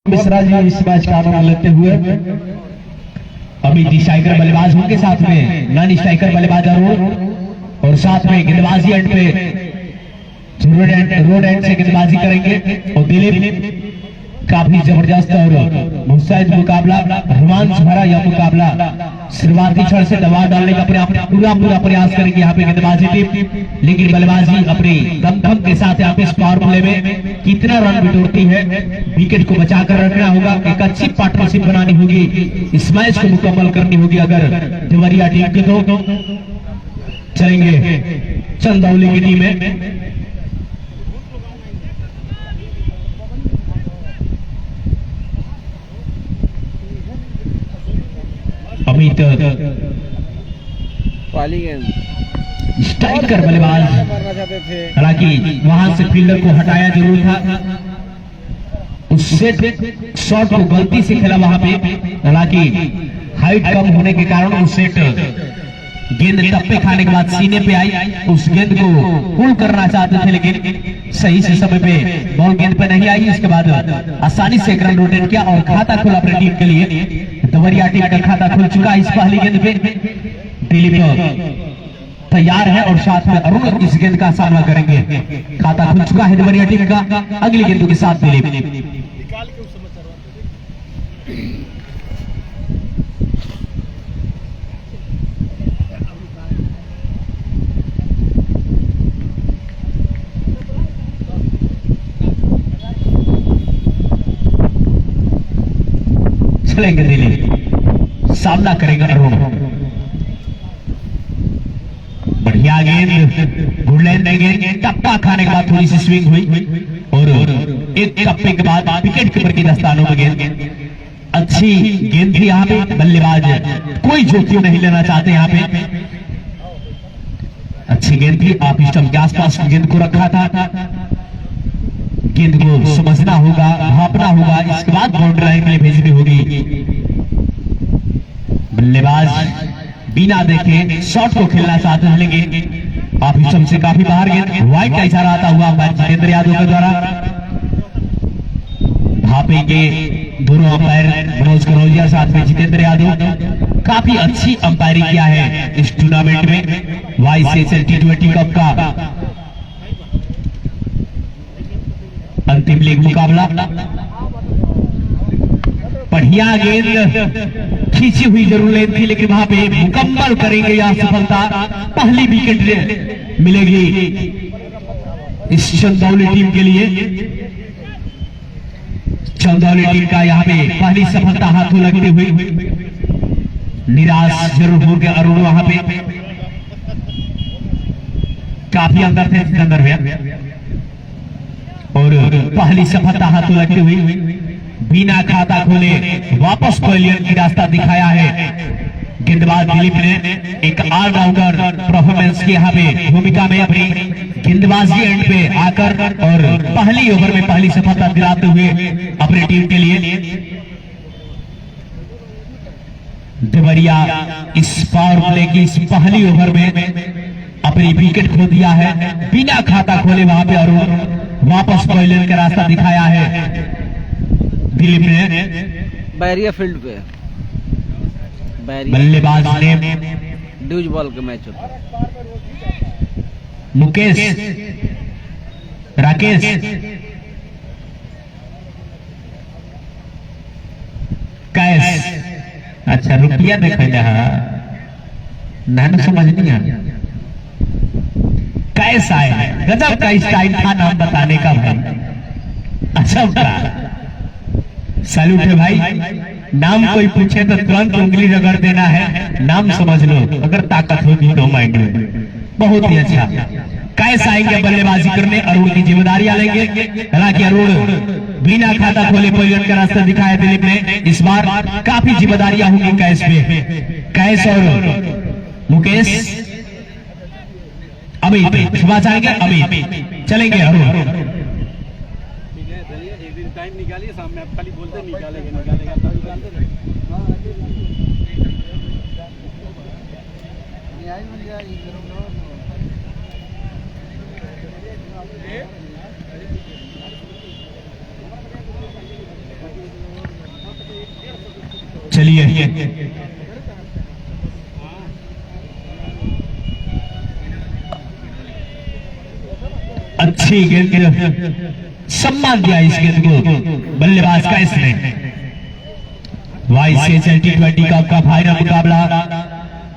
मिश्रा जी इस मैच का आनंद लेते हुए अमित स्ट्राइकर बल्लेबाज होंगे, साथ में नॉन स्ट्राइकर बल्लेबाज अरुण और साथ में गेंदबाजी एंड पे रोड एंड से गेंदबाजी करेंगे और दिलीप। काफी जबरदस्त और मुस्तैद मुकाबला, रोमांच भरा यह मुकाबला। शुरुआती क्षण से दबाव डालने का पूरा प्रयास करेंगे यहाँ पे गेंदबाजी टीम, लेकिन बल्लेबाजी अपनी दमखम के साथ यहाँ पे इस पावर प्ले में कितना रन बिटोरती है, विकेट को बचाकर रखना होगा। एक अच्छी पार्टनरशिप बनानी होगी, इस मैच को मुकम्मल करनी होगी अगर देवरिया टीम के। तो चलेंगे चंदौली की टीम है। अमित स्ट्राइकर बल्लेबाज, हालांकि वहां से फील्डर को हटाया जरूर था, उस सेट शॉट को गलती से खेला वहां पे, हालांकि हाइट कम होने के कारण उस सेट गेंद टप्पे खाने के बाद सीने पे आई, उस गेंद को पुल करना चाहते थे लेकिन सही से समय पे बॉल गेंद पे नहीं आई। इसके बाद आसानी से एक रन रोटेट किया और खाता खुला अपनी टीम के लिए। देवरिया टीम का खाता खुल चुका है इस पहली गेंद पे। दिलीप तैयार है और साथ में अरुण इस गेंद का सामना करेंगे। खाता खुल चुका है देवरिया टीम का, अगली गेंद के साथ दिलीप। चलेंगे दिलीप, सामना करेगा अरुण। बढ़िया गेंद, गुड लेंथ गेंद, टप्पा खाने के बाद थोड़ी सी स्विंग हुई और एक टप्पे के बाद विकेट कीपर के दस्तानों में गेंद। अच्छी गेंद थी यहाँ पे, बल्लेबाज कोई जोखिम नहीं लेना चाहते यहाँ पे। अच्छी गेंद थी, आप स्टंप के आसपास गेंद को रखा था, गेंद को समझना होगा, भापना होगा, इसके बाद बाउंड्री लाइन के लिए भेजनी होगी। बल्लेबाज बिना देखे शॉट को खेलना चाहते हैं लेकिन आप स्टंप से काफी बाहर गेंद। वाइड का इशारा आता हुआ अंपायर जितेंद्र यादव के द्वारा। भापेंगे दोनों अंपायर, मनोज कनौजिया साथ में जितेंद्र यादव। काफी अच्छी अंपायरिंग किया है इस टूर्नामेंट में, वाईसीएसएल T20 कप का अंतिम लीग मुकाबला। बढ़िया गेंद, खींची हुई जरूर लेन थी लेकिन वहां पे मुकम्मल करेंगे यह सफलता। पहली विकेट मिलेगी इस चंदौली टीम के लिए। चंदौली टीम का यहाँ पे पहली सफलता हाथों लगती हुई। निराश जरूर हो गया अरुण, वहां पे काफी अंदर थे सिकंदर भैया और पहली सफलता हाथों लगती हुई। बिना खाता खोले वापस पवेलियन की रास्ता दिखाया है गेंदबाज दिलीप ने। एक ऑलराउंडर परफॉर्मेंस की यहाँ पे भूमिका में अपनी गेंदबाजी एंड पे आकर और पहली ओवर में पहली सफलता दिलाते हुए अपनी टीम के लिए। देवरिया इस पावर प्ले की इस पहली ओवर में अपनी विकेट खो दिया है। बिना खाता खोले वहां पे अरुण वापस पवेलियन का रास्ता दिखाया है दिलीप ने। बैरिया फील्ड पे बल्लेबाज ने ड्यूज बॉल का मैच होता है। मुकेश, राकेश, कैश, अच्छा रुपया देखा ना समझ नहीं आया। कैसा है, गजब का स्टाइल था नाम बताने का भाई, अच्छा का सैल्यूट है भाई। नाम कोई पूछे तो तुरंत उंगली रगड़ देना है, नाम समझ लो अगर ताकत होगी तो माइंड में। बहुत ही अच्छा। कैसे आएंगे बल्लेबाजी करने, अरुण की जिम्मेदारियां लेंगे। हालांकि अरुण बिना खाता खोले पवेलियन का रास्ता दिखाया दिलीप ने। इस बार काफी जिम्मेदारियां होंगी कैश पे। कैश और मुकेश, अमित सुबह चाहेंगे, अमित चलेंगे अरुण। टाइम निकालिए सामने, आप खाली बोलते निकालेगा निकालेगा तब निकालते रहे। चलिए अच्छी गेंद, सम्मान दिया इस गेंद को बल्लेबाज का इसने। YCHL T20 का फाइनल मुकाबला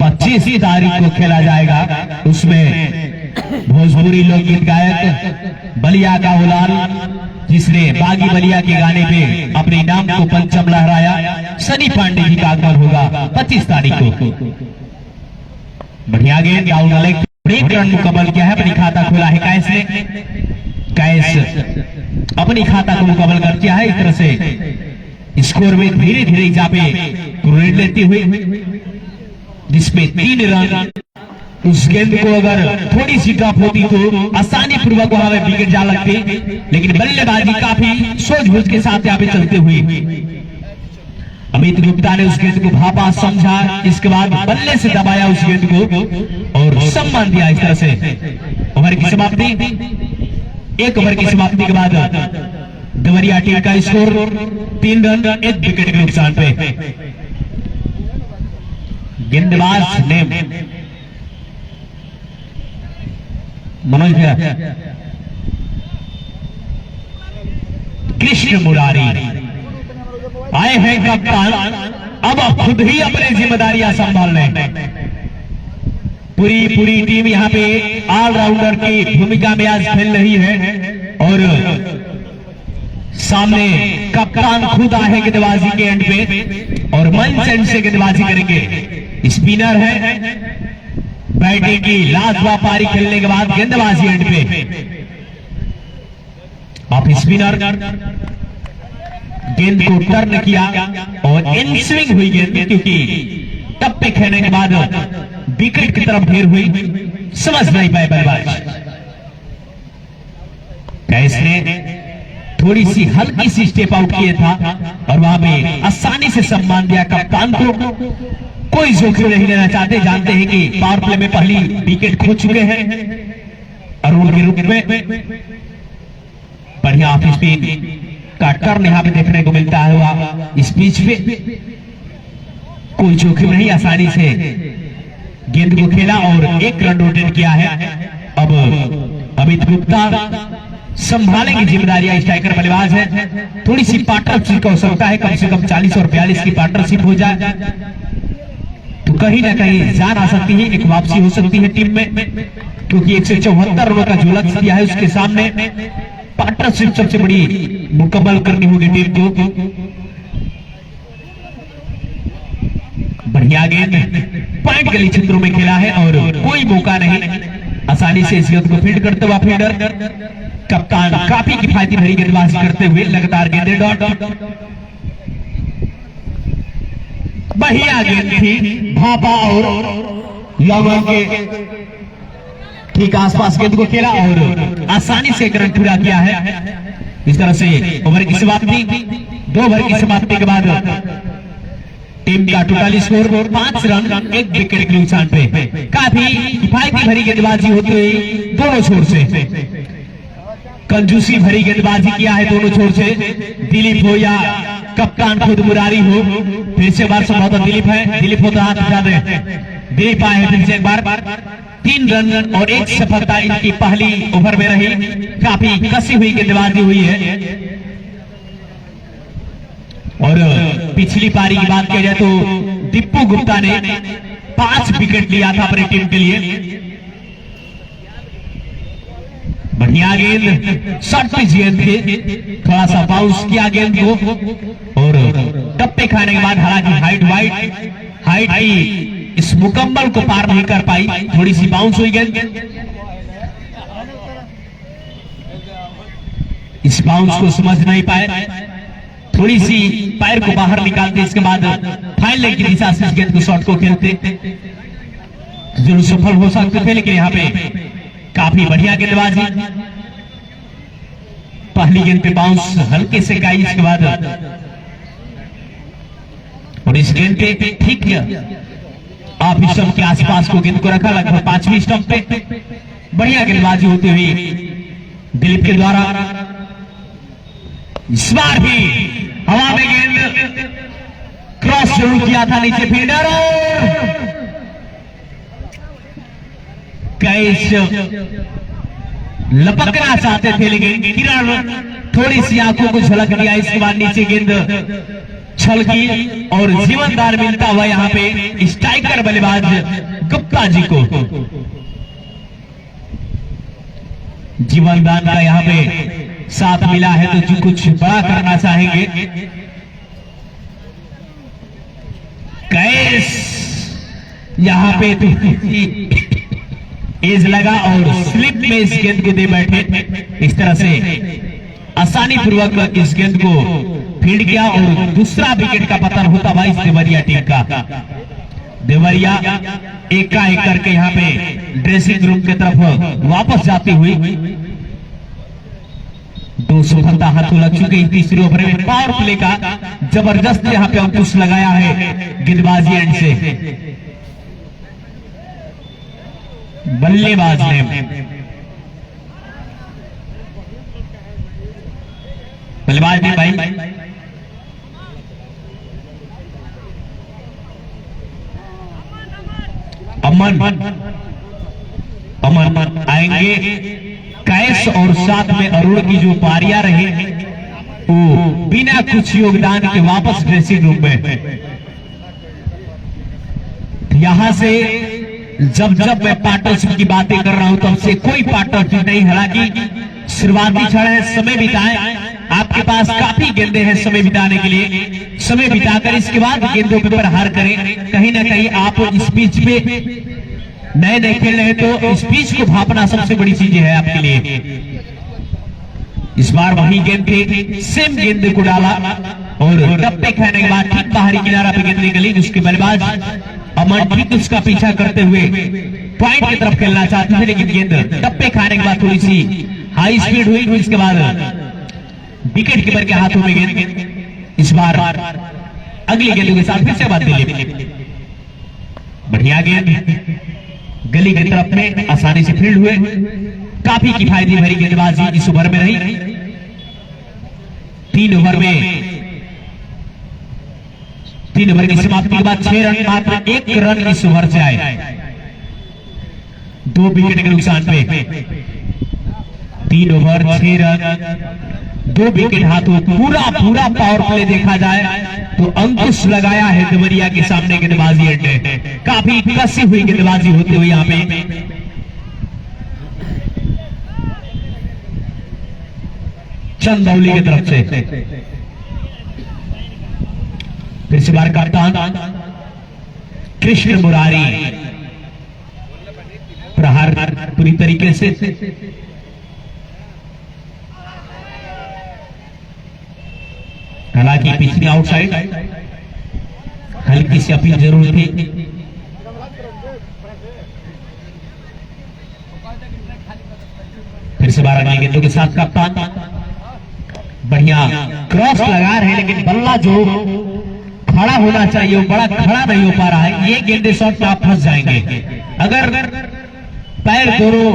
25 तारीख को खेला जाएगा। उसमें भोजपुरी लोकगीत गायक बलिया का उलाल, जिसने बागी बलिया के गाने पे अपने नाम को पंचम लहराया, सनी पांडे जी का आगमन होगा 25 तारीख को। बढ़िया गेंद, एक रन मुकम्मल किया है, अपनी खाता खोला है कैस ने। कैस अपनी खाता को मुकम्मल कर किया है। इस तरह से स्कोर में धीरे धीरे इजाफे क्रोनेट लेती हुई, जिसमें 3 रन। उस गेंद को अगर थोड़ी सी ड्रॉप होती तो आसानी पूर्वक वहां में विकेट जा लगती, लेकिन बल्लेबाजी काफी सूझबूझ के साथ यहाँ पे चलते हुए अमित गुप्ता ने उस गेंद को भापा, समझा, इसके बाद बल्ले से दबाया उस गेंद को और सम्मान दिया। इस तरह से ओवर की समाप्ति, 1 ओवर की समाप्ति के बाद देवरिया टीम का स्कोर 3 रन 1 विकेट के नुकसान पे। गेंदबाज ने मनोज भैया, कृष्ण मुरारी आए हैं कप्तान, अब खुद ही अपनी जिम्मेदारियां संभाल रहे हैं। पूरी टीम यहाँ पे ऑलराउंडर की भूमिका में आज खेल रही है और सामने कप्तान खुद आए गेंदबाजी के एंड पे और मंच एंड से गेंदबाजी करेंगे। स्पिनर है, बैटिंग की लाजवाब पारी खेलने के बाद गेंदबाजी एंड पे आप स्पिनर गेंद को टर्न किया और इन स्विंग हुई गेंद, क्योंकि टप्पे खेलने के बाद विकेट की तरफ ढेर हुई, समझ नहीं पाए बल्लेबाज। कैस ने थोड़ी सी हल्की सी स्टेप आउट किया था और वहां पे आसानी से सम्मान दिया कप्तान को। कोई जोखिम नहीं लेना चाहते, जानते हैं कि पावर प्ले में पहली विकेट खो चुके हैं अरुण के रूप में। बढ़िया ऑफ स्पिन का टर्न यहाँ पे देखने को मिलता है हुआ इस पिच पे। कोई जोखिम नहीं, आसानी से गेंद को खेला और 1 रन रोटेट किया है। अब अमित गुप्ता संभालेंगे जिम्मेदारियां, स्ट्राइकर बल्लेबाज है। थोड़ी सी पार्टनरशिप हो सकता है, कम से कम 40 और 42 की पार्टनरशिप हो जाए तो कहीं ना कहीं जान आ सकती है, एक वापसी हो सकती है टीम में, क्योंकि 174 रनों का जो लक्ष्य दिया है उसके सामने पार्टनरशिप सबसे बड़ी मुकम्मल करनी होगी टीम को। बढ़िया गेंद पॉइंट गली क्षेत्रों में खेला है और कोई मौका नहीं, आसानी से इस गेंद को फील्ड करते हुआ फील्डर कप्तान काफी किफायती भरी गेंदबाजी करते हुए लगातार गेंदें डॉट। बढ़िया गेंद थी, भापा और यौवन के ठीक आसपास गेंद को खेला और आसानी से 1 रन पूरा किया है। इस तरह से ओवर की समाप्ति, 2 ओवर की समाप्ति के बाद टीम का टोटल स्कोर 5 रन 1 विकेट के नुकसान पे। काफी किफायती भरी गेंदबाजी होती हुई दोनों छोर से, कंजूसी भरी गेंदबाजी किया है दोनों छोर से। दिलीप हो या कप्तान खुद मुरारी हो, फिर से बार संभवतः दिलीप है, दिलीप हो तो हाथ उठा दे। दिलीप आए फिर से एक बार, 3 रन और 1 सफलता इनकी पहली ओवर में रही। काफी कसी हुई गेंदबाजी हुई है और पिछली पारी की बात की जाए तो दीपू गुप्ता ने 5 विकेट लिया था अपनी टीम के लिए। बढ़िया गेंद, शॉर्ट पिच गेंद थी, थोड़ा सा बाउंस किया गेंद को और टप्पे खाने के बाद हालांकि हाइट की इस मुकम्मल को पार नहीं कर पाई, थोड़ी सी बाउंस हुई गेंद। इस बाउंस को समझ नहीं पाए, थोड़ी सी पैर को बाहर निकालते, इसके बाद फाइनल की दिशा से इस गेंद को शॉट को खेलते जरूर सफल हो सकते थे, लेकिन यहाँ पे काफी बढ़िया गेंदबाजी। पहली गेंद पे बाउंस हल्के से गाई, इसके बाद और इस गेंद पे ठीक आप स्टंप के आसपास को गेंद को रखा, लगभग 5वीं स्टंप पे। बढ़िया गेंदबाजी होती हुई दिलीप के द्वारा। इस बार भी हवा में गेंद क्रॉस क्रॉस शुरू किया था नीचे फील्डर और कैच लपकना चाहते थे लेकिन किरण थोड़ी सी आंखों को झलक दिया। इसके बाद नीचे गेंद छलकी और जीवनदान मिलता हुआ यहाँ पे स्ट्राइकर बल्लेबाज गुप्ता जी को। जीवनदान का यहाँ पे साथ मिला है तो जी कुछ बड़ा करना चाहेंगे। कैस यहाँ पे तो एज लगा और स्लिप में इस गेंद को दे बैठे। इस तरह से आसानी पूर्वक इस गेंद को फील्ड किया और दूसरा विकेट का पतन होता भाई इस देवरिया टीम का। देवरिया एक का एक करके यहाँ पे ड्रेसिंग रूम की तरफ वापस जाती हुई 2 सफलता हाथों लग चुकी। तीसरे ओवर में पावर प्ले का जबरदस्त यहाँ पे अंकुश लगाया है गेंदबाजी एंड से बल्लेबाज ने। बल्लेबाज ने भाई अमन आएंगे। कैश और साथ में अरुण की जो पारियां रही वो बिना कुछ योगदान के वापस ड्रेसिंग रूम में। यहां से जब मैं पार्टनरशिप की बातें कर रहा हूं तब से कोई पार्टनरशिप नहीं। हालांकि शुरुआती क्षण है, समय बिताएं। आपके पास काफी गेंदें हैं समय बिताने के लिए। समय बिताकर इसके बाद गेंदों पे प्रहार करें। कहीं ना कहीं आप इस पिच पे नए खेल रहे तो इस पिच को भापना सबसे बड़ी चीज है आपके लिए। इस बार वही गेंद थे, सेम गेंद को डाला और टप्पे खाने के बाद ठीक बाहरी किनारा पे गेंद निकली जिसके बल्लेबाज अमन ठीक उसका पीछा करते हुए पॉइंट की तरफ खेलना चाहते थे लेकिन गेंद टप्पे खाने के बाद थोड़ी सी हाई स्पीड हुई। इसके बाद विकेट कीपर के हाथों में गेंद। इस बार अगली गेंदों के साथ फिर से बात दिल्ली। बढ़िया गेंद गली की तरफ में आसानी से फील्ड हुए। काफी किफायती भरी गेंदबाजी इस ओवर में रही। 3 ओवर की समाप्ति के बाद 6 रन, मात्र 1 रन इस ओवर से आए 2 विकेट के नुकसान पे। 3 ओवर 6 रन 2 विकेट हाथों। पूरा पावर प्ले देखा जाए तो अंकुश लगाया है देवरिया के सामने गेंदबाजी अड्डे। काफी कसी हुई गेंदबाजी होती हुई यहाँ पे चंदौली की तरफ से। फिर से बार कप्तान कृष्ण मुरारी प्रहार पूरी तरीके से। हालांकि पिछली आउटसाइड हल्की सी अपील जरूर थी। फिर से 12 गेंदों के साथ कप्तान बढ़िया क्रॉस लगा रहे हैं लेकिन बल्ला जो खड़ा होना चाहिए वो बड़ा खड़ा नहीं हो पा रहा है। ये गेंदे शॉट में आप फंस जाएंगे। अगर पैर दोनों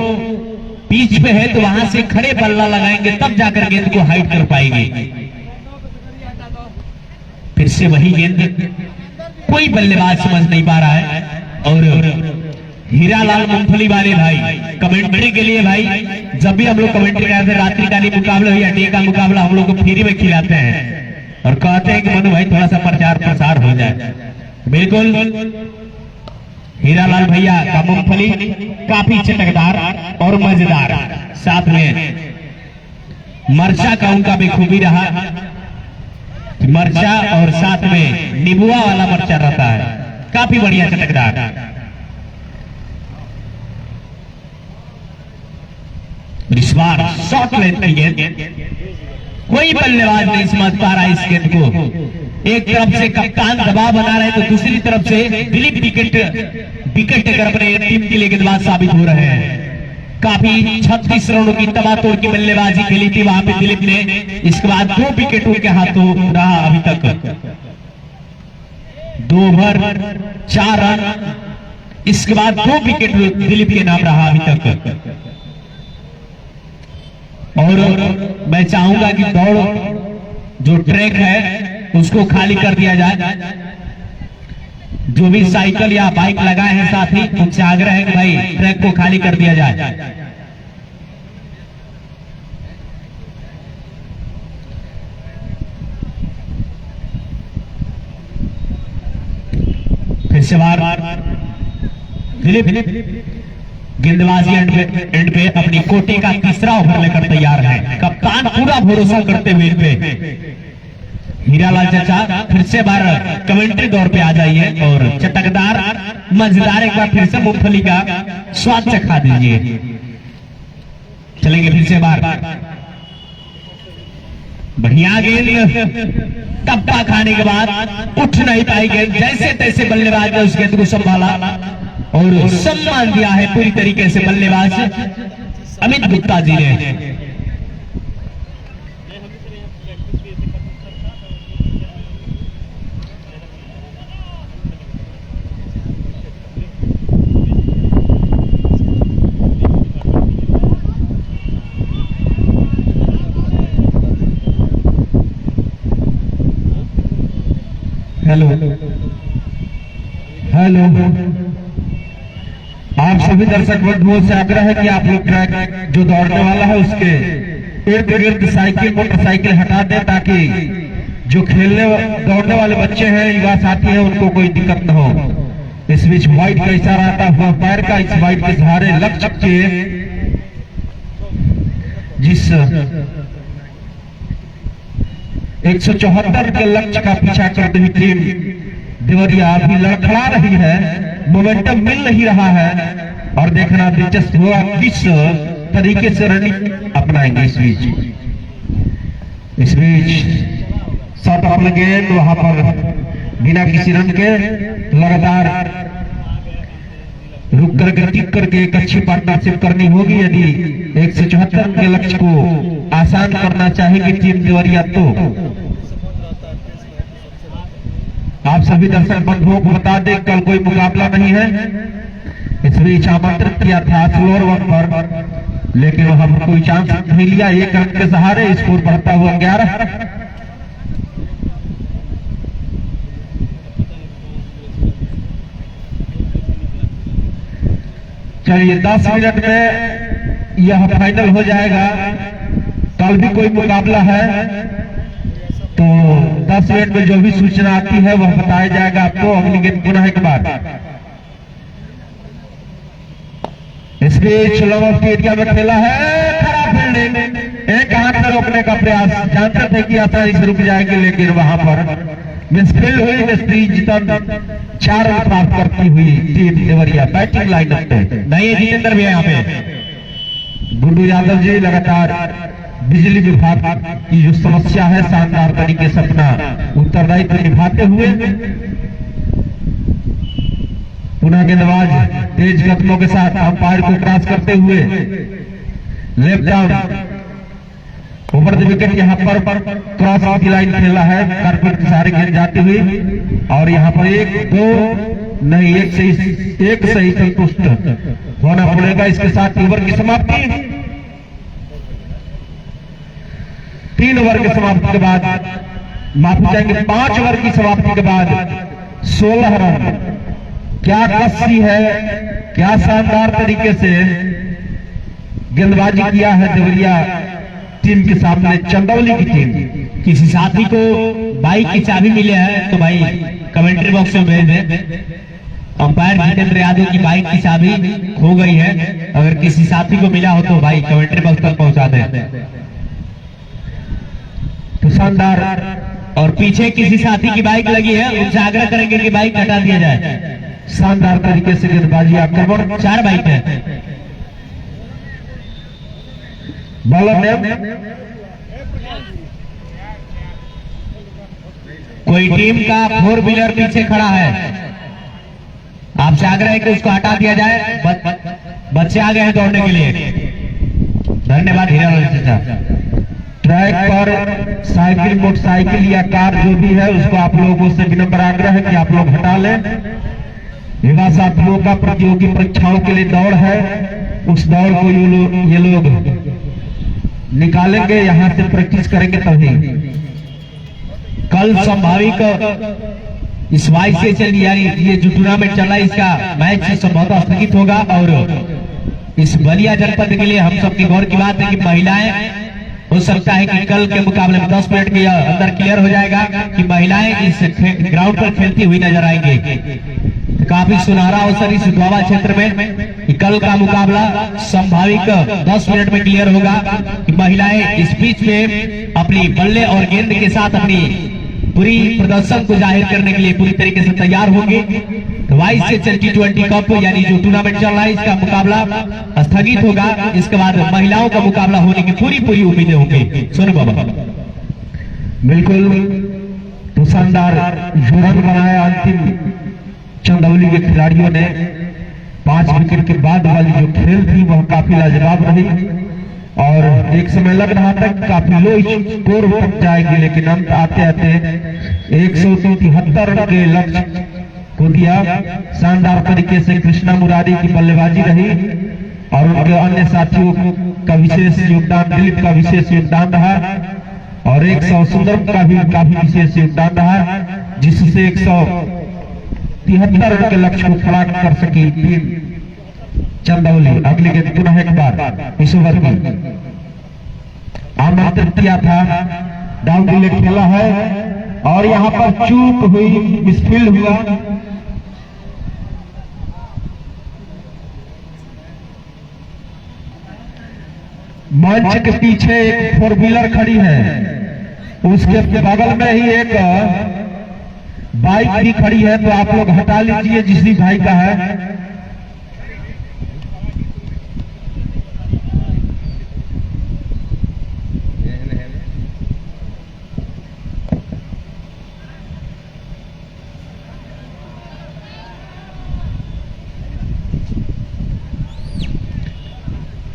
पिच पे है तो वहां से खड़े बल्ला लगाएंगे तब जाकर गेंद को हाइट कर पाएंगे। फिर से वही गेंद कोई बल्लेबाज समझ नहीं पा रहा है। और हीरालाल मूंगफली वाले भाई कमेंट्री के लिए भाई जब भी हम लोग कमेंट्री करते हैं रात्रिकालीन मुकाबला या डे का मुकाबला हम लोग को फ्री में खिलाते हैं और कहते हैं कि मनु भाई थोड़ा सा प्रचार प्रसार हो जाए। बिल्कुल हीरालाल भैया का मूंगफली काफी चटकदार और मजेदार, साथ में मरचा का उनका बेखूबी रहा। मरचा और साथ में नींबुआ वाला मरचा रहता है, काफी बढ़िया चटकदार। इस बार शॉर्ट लेंथ की गेंद, कोई बल्लेबाज नहीं समझ पा रहा इस गेंद को। एक तरफ से कप्तान दबाव बना रहे तो दूसरी तरफ से दिलीप विकेट टेकर अपने टीम के लिए गेंदबाज साबित हो रहे हैं। काफी 36 रनों की तबातोड़ की बल्लेबाजी खेली थी वहां पे दिलीप ने। इसके बाद 2 विकेट उनके हाथों रहा अभी तक। 2 ओवर 4 रन, इसके बाद 2 विकेट दिलीप के नाम रहा अभी तक। और मैं चाहूंगा कि दौड़ जो ट्रैक है उसको खाली कर दिया जाए जो भी साइकिल या बाइक लगाए हैं साथी, उनसे आग्रह है कि भाई ट्रैक को खाली कर दिया जाए। फिर से बार दिलीप गेंदबाजी एंड पे अपनी कोटी का तीसरा ओवर लेकर तैयार है। कप्तान पूरा भरोसा करते हुए इन पे। हीरालाल चाचा फिर से बार कमेंट्री दौर पे आ जाइए और चटकदार मजेदार एक बार फिर से मूंगफली का स्वाद चखा दीजिए। चलेंगे फिर से बार। बढ़िया गेंद, टप्पा खाने के बाद उठ नहीं पाई गेंद। जैसे तैसे बल्लेबाज ने उस गेंद को संभाला और सम्मान दिया है पूरी तरीके से बल्लेबाज अमित गुप्ता जी ने। हेलो हेलो, आप सभी दर्शक बंधुओं से आग्रह है कि आप लोग ट्रैक जो दौड़ने वाला है उसके इर्द गिर्द साइकिल मोटरसाइकिल हटा दें, ताकि जो खेलने दौड़ने वाले बच्चे हैं, युवा साथी हैं, उनको कोई दिक्कत न हो। इस बीच व्हाइट का इशारा आता हुआ पैर का इस व्हाइट के सहारे लक्ष्य के जिस 174 के लक्ष्य का पीछा करते हुए टीम देवरिया अभी लड़खड़ा रही है, मोमेंटम मिल नहीं रहा है और देखना दिलचस्प हुआ किस तरीके से रणनीति अपनाएंगे। इस बीच शॉट ऑफ गेंद वहां पर बिना किसी रन के लगातार रुक कर टिक करके एक अच्छी पार्टनरशिप करनी होगी यदि 174 के लक्ष्य को आसान करना चाहेगी टीम देवरिया। तो आप सभी दर्शक बंधुओं को बता दें कल कोई मुकाबला नहीं है। इस बीच आमंत्रित किया था फ्लोर 1 पर, लेकिन वहां पर कोई चांस नहीं लिया। एक रन के सहारे स्कोर बढ़ता हुआ 11। चलिए 10 मिनट में यह फाइनल हो जाएगा। कल भी कोई मुकाबला है तो 10 मिनट में जो भी सूचना आती है वह बताया जाएगा आपको। अगली गेंद पुनः एक बार। इस बीच लॉन्ग एरिया में खेला है, खराब फील्डिंग, एक हाथ से रोकने का प्रयास, जानते थे कि आसानी से रुक जाएंगे, लेकिन वहां पर मिसफील्ड हुई। मिस्त्री जीतन 4 रन प्राप्त करती हुई टीम देवरिया बैटिंग लाइनअप पे। नहीं, जितेंद्र भी है यहाँ पे। गुड्डू यादव जी लगातार बिजली विभाग की जो समस्या है शानदार तरीके से अपना उत्तरदायित्व निभाते हुए पुनः गेंदबाज तेज कदमों के साथ अंपायर को क्रॉस करते हुए left out over the wicket यहाँ पर क्रॉस की लाइन खेला है। कारपेट के सहारे गेंद जाती हुई और यहाँ पर 1-2 नहीं, एक सही संतुष्ट होना पड़ेगा। इसके साथ ओवर की समाप्ति। 3 ओवर की समाप्ति के बाद, माफी चाहेंगे 5 ओवर की समाप्ति के बाद 16 रन। क्या कसी है, क्या शानदार तरीके से गेंदबाजी किया है देवरिया टीम के सामने, चंदौली की टीम। किसी साथी को बाइक की चाबी मिले है तो भाई कमेंट्री बॉक्स में भेज दें। अंपायर जितेंद्र यादव की बाइक की चाबी खो गई है, अगर किसी साथी को मिला हो तो भाई कमेंट्री बॉक्स तक पहुंचा दें। तो शानदार, और पीछे किसी साथी की बाइक लगी है, उनसे आग्रह करेंगे कि बाइक हटा दिया जाए। शानदार तरीके से गेंदबाजी आक्रमण, 4 बाइक है। बॉलर ने कोई टीम का 4 व्हीलर पीछे खड़ा है, आपसे आग्रह है कि उसको हटा दिया जाए। बच्चे आ गए हैं दौड़ने के लिए। धन्यवाद हीरालाल चाचा। ट्रैक पर साइकिल, मोटरसाइकिल या कार जो भी है उसको आप लोगों से विनम्र आग्रह है कि आप लोग हटा लें। युवा साथियों का प्रतियोगी परीक्षाओं के लिए दौड़ है, उस दौड़ को ये लोग निकालेंगे, यहां से प्रैक्टिस करेंगे तभी। कल संभावित इस वाइस से चल यानी ये जो टूर्नामेंट चल रहा है इसका मैच संभवतः स्थगित होगा। और इस बलिया जनपद के लिए हम सबकी गौर की बात है कि महिलाएं हो सकता है कि कल के मुकाबले में 10 मिनट के अंदर क्लियर हो जाएगा कि महिलाएं इस ग्राउंड पर खेलती हुई नजर आएंगी। तो काफी सुनहरा अवसर इस द्वाबा क्षेत्र में कि कल का मुकाबला संभावित 10 मिनट में क्लियर होगा कि महिलाएं इस बीच में अपनी बल्ले और गेंद के साथ अपनी पूरी प्रदर्शन को जाहिर करने के लिए पूरी तरीके से तैयार होंगे। तो वाइस से T20 कप यानी जो टूर्नामेंट चल रहा है इसका मुकाबला स्थगित होगा। इसके बाद महिलाओं का मुकाबला होने की पूरी उम्मीदें होंगी। सोनू बाबा बिल्कुल तो शानदार जोरन बनाया अंतिम चंदौली के खिलाड़ियों ने। 5 विकेट के बाद वाली जो खेल थी वह काफी लाजवाब रही और एक समय लग रहा था काफी लो स्कोर तक जाएगी, लेकिन अंत आते आते 173 रन के लक्ष्य को दिया। शानदार तरीके से कृष्णा मुरारी की बल्लेबाजी रही और उनके अन्य साथियों का विशेष योगदान, दिलीप का विशेष योगदान रहा और 100 सुंदर का भी काफी विशेष योगदान रहा, जिससे 173 रन के लक्ष्य को खड़ा कर सकी टीम चंदौली। अगली गेंद पुनः एक बार इस ओवर की आमंत्रित किया था, डाउन डिलेट खेला है और यहाँ पर चूक हुई, मिसफील्ड हुआ। मंच के पीछे एक 4 व्हीलर खड़ी है, उसके बगल में ही एक बाइक भी खड़ी है, तो आप लोग हटा लीजिए जिस भी भाई का है।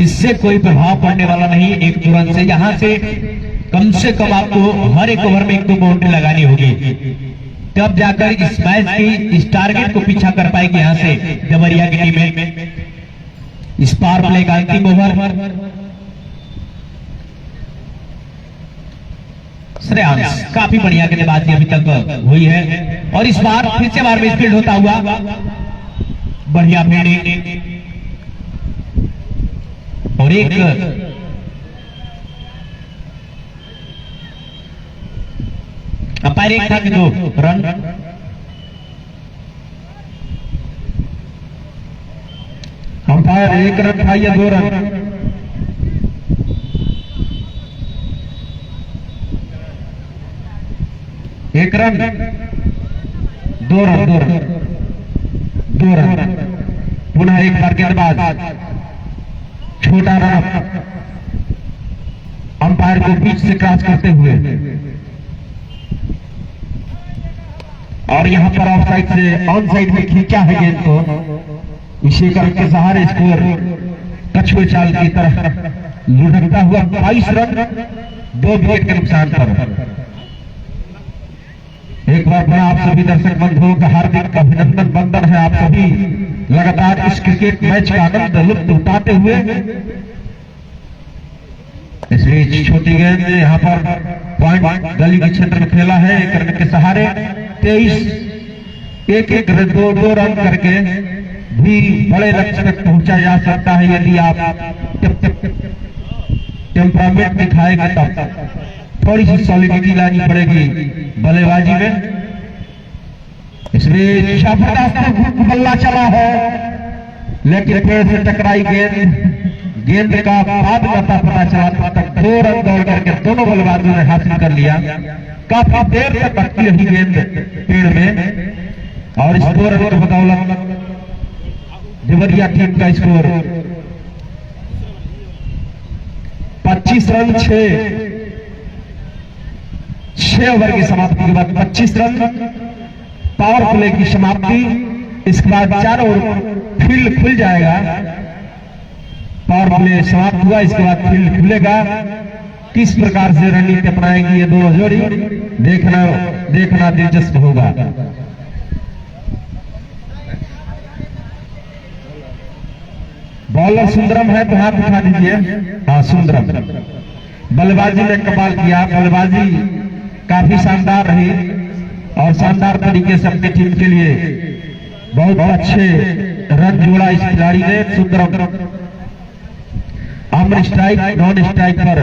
इससे कोई प्रभाव पड़ने वाला नहीं। एक तुरंत से यहाँ से कम आपको हर एक ओवर में 1-2 बाउंड्री लगानी होगी, तब जाकर इस मैच की इस टारगेट को पीछा कर पाएगी। यहाँ से देवरिया की टीम इस पावर प्ले का अंतिम ओवर श्रेयांश काफी बढ़िया गेंदबाजी अभी तक हुई है और इस बार फिर से बार मिसफील्ड होता हुआ बढ़िया फील्डिंग और एक अंपायर एक था कि 2 रन। अंपायर 1 रन था या 2 रन? एक रन, 2 रन। पुनः एक बार गेंदबाज छोटा रन अंपायर को बीच से क्रॉस करते हुए और यहां पर ऑफ साइड से ऑन साइड में खींचा है गेंद को। इसी क्रम के सहारे स्कोर कछुए चाल की तरफ लुढ़कता हुआ 22 रन 2 विकेट के नुकसान पर। एक बार फिर आप सभी दर्शक बंधुओं का हार्दिक अभिनंदन वंदन है। आप सभी लगातार इस क्रिकेट मैच का आनंद लुत्फ उठाते हुए इस बीच छोटी गेंद यहाँ पर पॉइंट गली के क्षेत्र में खेला है। 1 रन के सहारे 23 एक 2 रन करके भी बड़े लक्ष्य तक पहुंचा जा सकता है यदि आप टेम्परामेंट दिखाएंगे तब। थोड़ी सी सॉलिडिटी लानी पड़ेगी बल्लेबाजी में। इसलिए जबरदस्त बल्ला चला है लेकिन पेड़ से टकराई गेंद का बाद में पता चला, तब तक 2 रन दौड़ करके दोनों बल्लेबाजों ने हासिल कर लिया। काफी देर तक अटकी रही गेंद पेड़ में और इस 2 रन की बदौलत देवरिया टीम का स्कोर 25 रन 6 ओवर की समाप्ति के बाद 25 रन पावर प्ले की समाप्ति। इसके बाद 4 ओवर फील्ड खुल जाएगा। पावर प्ले समाप्त हुआ, इसके बाद फील्ड खुलेगा। किस प्रकार से रणनीति अपनाएंगी ये दोनों जोड़ी देखना दिलचस्प होगा। बॉलर सुंदरम है तो हाथ उठा दीजिए। हाँ सुंदरम बल्लेबाजी में कमाल किया, बल्लेबाजी काफी शानदार रही और और शानदार तरीके से अपनी टीम के लिए बहुत अच्छे रन जोड़ा इस खिलाड़ी ने। सुंदर अमर स्ट्राइक नॉन स्ट्राइक पर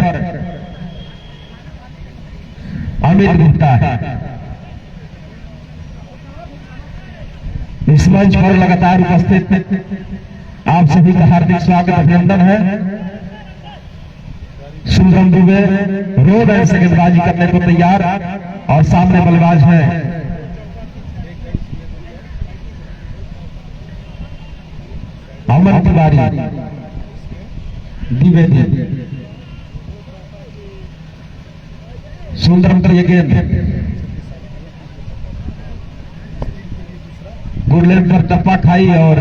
अमित गुप्ता है। इस मंच पर लगातार उपस्थित आप सभी का हार्दिक स्वागत अभिनंदन है। सुंदरम दुबे रोड एंड से गेंदबाजी करने को तैयार और सामने बल्लेबाज है अमन तिवारी द्विवेदी। सुंदरम पर यह गेंद गुरलेन पर टप्पा खाई और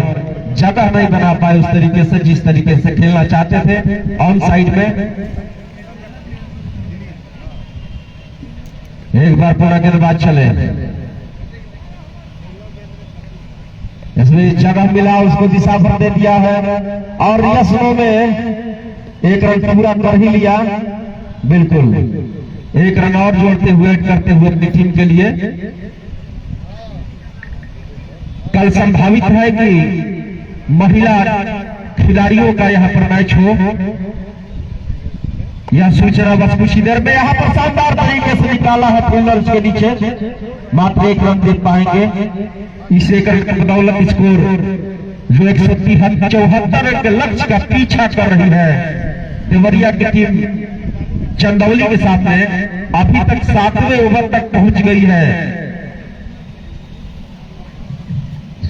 जगह नहीं बना पाए उस तरीके से जिस तरीके से खेलना चाहते थे ऑन साइड में। एक बार पूरा गेंदबाज चले, इसलिए जगह मिला उसको दिशा पर दे दिया है और यशनो में एक रन पूरा कर ही लिया। बिल्कुल एक रन और जोड़ते हुए करते हुए अपनी टीम के लिए। कल संभावित है कि महिला खिलाड़ियों का यहां पर मैच हो, यह सूचना बस कुछ ही देर में यहां पर शानदार तरीके से निकाला है फील्डर्स के नीचे। मात्र एक रन दे पाएंगे। इस एक रन की बदौलत स्कोर जो 174 रन के लक्ष्य का पीछा कर रही है देवरिया की टीम चंदौली के सामने अभी तक 7वें ओवर तक पहुंच गई है।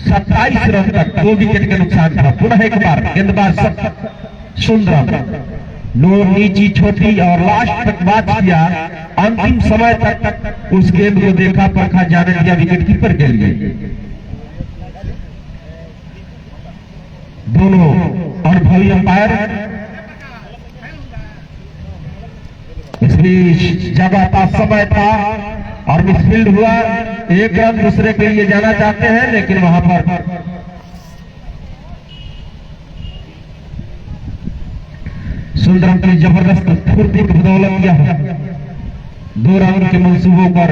27 रन तक 2 विकेट के नुकसान था। पुनः एक बार गेंदबाज सुंदर नो नीची छोटी और लास्ट तक बात किया। अंतिम समय तक उस गेंद को देखा परखा जाने दिया विकेट कीपर के लिए। दोनों अनुभवी अंपायर इस बीच जगह का समय था और मिसफील्ड हुआ। एक रन दूसरे के लिए जाना चाहते हैं लेकिन वहां पर सुंदरम की जबरदस्त फुर्ती की बदौलत यह 2 राउंड के मंसूबों पर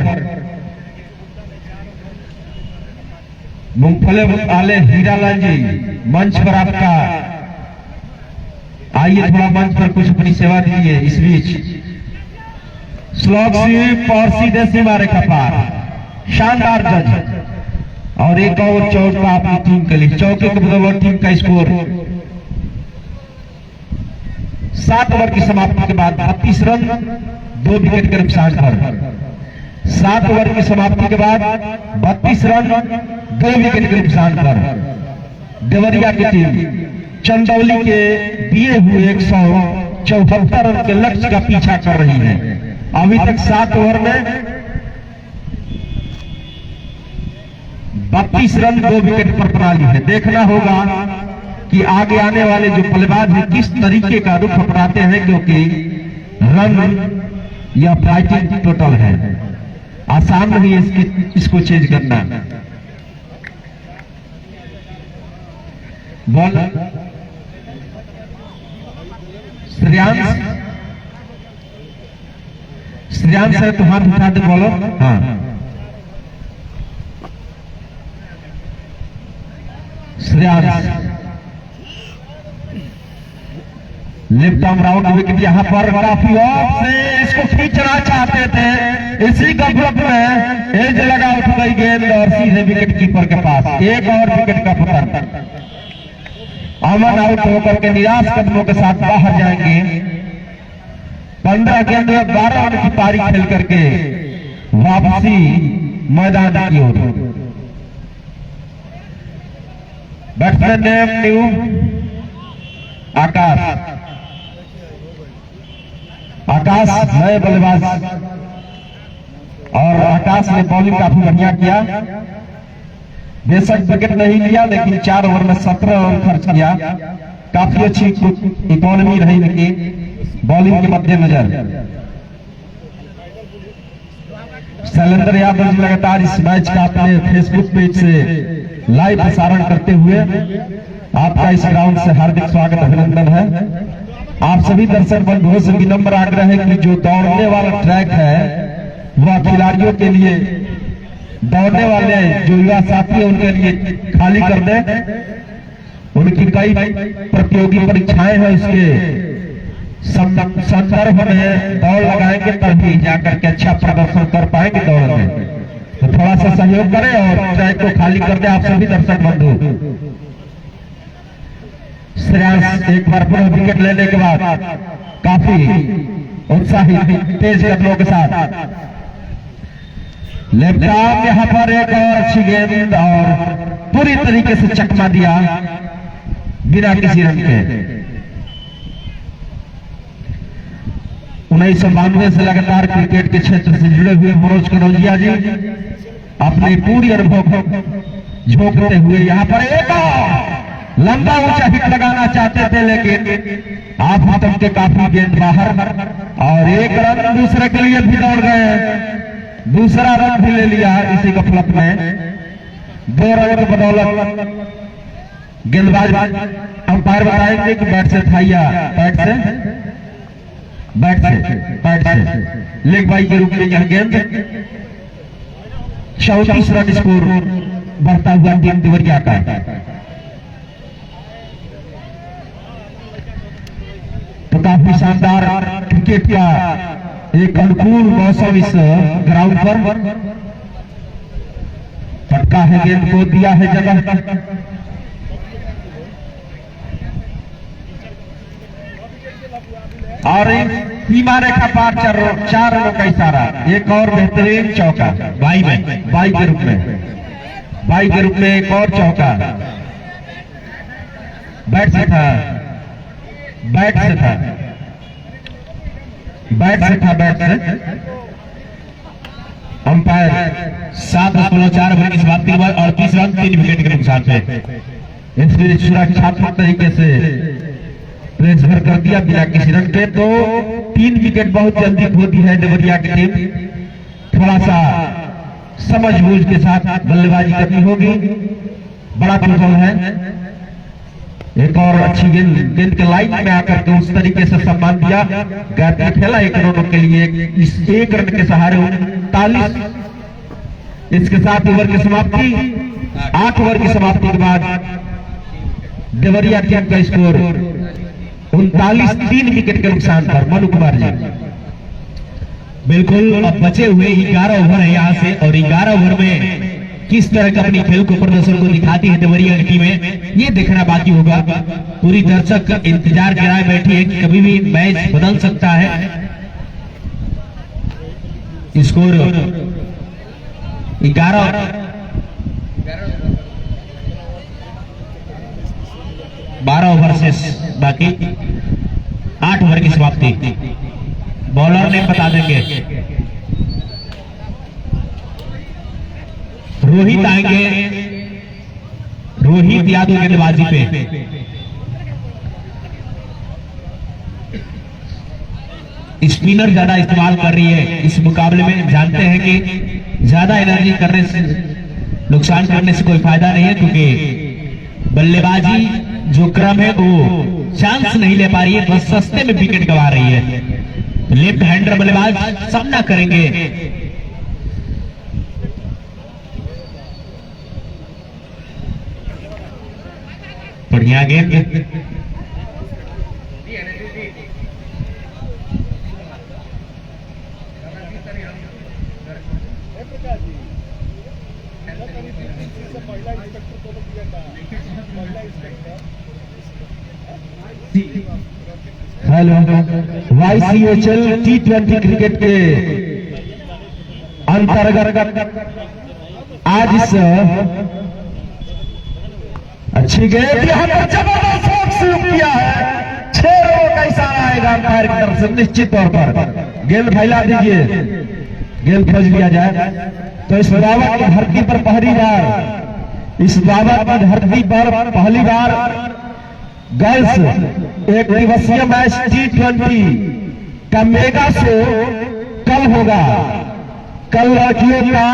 मूंगफली वाले हीरालाल जी मंच पर आपका आइए थोड़ा मंच पर कुछ अपनी सेवा दीजिए। इस बीच स्लॉग स्वीप और सीधे सीमा रेखा पार शानदार जज और एक और चौका अपनी टीम के लिए। चौके की बदौलत टीम का स्कोर 7 ओवर की समाप्ति के बाद 32 रन 2 विकेट के नुकसान पर। 7 ओवर की समाप्ति के बाद 32 रन 2 विकेट के नुकसान पर देवरिया की टीम चंदौली के दिए हुए 174 रन के लक्ष्य का पीछा कर रही है। अभी तक 7 ओवर में 32 रन 2 विकेट पर प्रणाली है। देखना होगा कि आगे आने वाले जो बल्लेबाज हैं किस तरीके का रुख अपनाते हैं, क्योंकि रन या फाइटिंग टोटल है, आसान नहीं है इसको चेंज करना। बॉल श्रेयांश है तो हाथ उठा दे बॉलर। हाँ Shreyansh left arm round wicket यहां पर काफी ऑफ से इसको खींचना चाहते थे। इसी गपलप में एज लगा उठ गई गेंद और सीधे विकेट कीपर के पास। एक और विकेट का पतन। अमन आउट होकर के निराश कदमों के साथ बाहर जाएंगे। 15 गेंद में 12 रन की पारी खेल करके वापसी मैदान की ओर। बैट्समैन नेम न्यू आकाश नए बल्लेबाज और आकाश ने बॉलिंग काफी बढ़िया किया। बेशक विकेट नहीं लिया लेकिन 4 ओवर में 17 रन खर्च किया। काफी अच्छी इकोनॉमी रही इनकी बॉलिंग के मद्देनजर। शैलेंद्र यादव जी लगातार इस मैच का अपने फेसबुक पेज से लाइव प्रसारण करते हुए आपका इस ग्राउंड से हार्दिक स्वागत अभिनंदन है। आप सभी दर्शक बंधुओं से विनम्र आग्रह है कि जो दौड़ने वाला ट्रैक है वह खिलाड़ियों के लिए दौड़ने वाले जो युवा साथी है उनके लिए खाली कर दें। उनकी कई प्रतियोगी परीक्षाएं हैं, उसके संदर्भ में दौड़ लगाएंगे तभी जाकर के अच्छा प्रदर्शन कर पाएंगे दौड़ में। तो थोड़ा सा सहयोग करें और ट्रैक को खाली कर दें आप सभी दर्शक बंधु। श्रेयांश एक बार पुनः विकेट लेने के बाद काफी उत्साहित तेज कदमों के साथ लेफ्ट आर्म यहाँ पर एक और अच्छी गेंद और पूरी तरीके से चकमा दिया बिना किसी रन के। 1992 से लगातार क्रिकेट के क्षेत्र से जुड़े हुए मनोज कनौजिया जी अपने पूरी अनुभव झोंकते हुए यहाँ पर एक लंबा ऊंचा हिट लगाना चाहते थे, लेकिन आप खत्म के काफी गेंद बाहर और एक रन दूसरे के लिए भी दौड़ गए। दूसरा रन भी ले लिया इसी गफलत में। 2 रन की बदौलत गेंदबाज अंपायर बताएंगे कि बैट से था या पैड से, पैड से लेग बाई के रूप में यह गेंद 34 रन स्कोर बढ़ता हुआ टीम देवरिया का। तो काफी शानदार क्रिकेट का एक अनुकूल मौसम इस ग्राउंड पर। पटका है, गेंद को दिया है जगह और सीमा रेखा पार 4 रनों का इशारा। एक और बेहतरीन चौका बाई के रूप में एक और चौका। बैट से था अंपायर 7.4 ओवर की समाप्ति के बाद 38 रन 3 विकेट के नुकसान पे इसलिए सुरक्षात्मक तरीके से प्रेस भर कर दिया बिना किसी रन के। तो 3 विकेट बहुत जल्दी खो दी है देवरिया की टीम। थोड़ा सा समझ बूझ के साथ बल्लेबाजी करनी होगी, बड़ा अनुभव है। एक और अच्छी गेंद के लाइन में आकर के उस तरीके से सम्मान दिया। गैर खेला 1 रनों के लिए, इस 1 रन के सहारे 39। इसके साथ ओवर की समाप्ति 8 ओवर की समाप्ति के बाद देवरिया टीम का स्कोर 39 3 विकेट के नुकसान पर। मनु कुमार जी बिल्कुल, अब बचे हुए 11 ओवर है यहाँ से और 11 ओवर में किस तरह का अपनी खेल को प्रदर्शन को दिखाती है देवरिया की टीमें, ये देखना बाकी होगा। पूरी दर्शक इंतजार कराए बैठी है कि कभी भी मैच बदल सकता है। स्कोर 12 ओवर से बाकी 8 ओवर की समाप्ति। बॉलर ने बता देंगे। रोहित आएंगे, रोहित यादव गेंदबाजी पे। स्पिनर ज्यादा इस्तेमाल कर रही है इस मुकाबले में। जानते हैं कि ज्यादा एनर्जी करने से, नुकसान करने से कोई फायदा नहीं है, क्योंकि बल्लेबाजी जो क्रम है वो चांस नहीं ले पा रही है, बस सस्ते में विकेट गंवा रही है। लेफ्ट हैंडर बल्लेबाज सामना करेंगे। बढ़िया गेंद, हेलो YCHL T20 क्रिकेट के अंतर्गत आज इस अच्छी गेंद यहाँ पर जबरदस्त शॉट शुरू किया है। 6 रनों का इशारा आएगा अंपायर की तरफ से निश्चित तौर पर। गेंद फैला दीजिए, गेंद खोज लिया जाए। तो इस बाबा की धरती पर पहली बार गर्ल्स 1 दिवसीय मैच T20 का मेगा शो कल होगा। कल लड़कियों का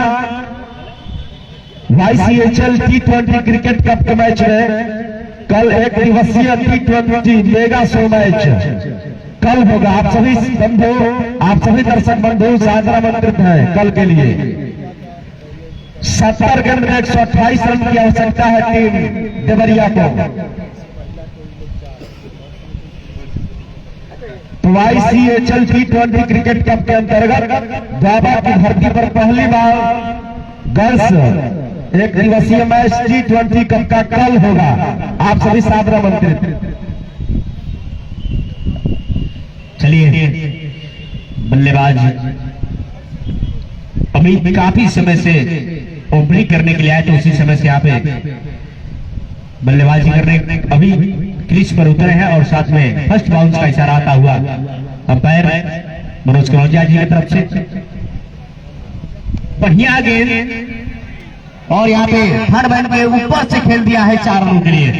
YCHL T20 क्रिकेट कप के मैच में कल 1 दिवसीय T20 मेगा शो मैच कल होगा। आप सभी बंधु, आप सभी दर्शक बंधु सादर आमंत्रित हैं कल के लिए। 70 गेंद में 128 रन की आवश्यकता है टीम देवरिया को। तो ICHL T20 क्रिकेट कप के अंतर्गत द्वाबा की धरती पर पहली बार गर्ल्स एक दिवसीय मैच T20 कप का कल होगा। आप सभी सादर आमंत्रित। चलिए बल्लेबाज अमित काफी समय से ओपनिंग करने के लिए आए, तो उसी समय से यहाँ पे बल्लेबाजी करने अभी क्रीज पर उतरे हैं और साथ में फर्स्ट बाउंस का इशारा आता हुआ अंपायर मनोज कलौजिया जी की तरफ से। बढ़िया गेंद और यहाँ पे थर्ड मैन के ऊपर से खेल दिया है 4 रनों के लिए।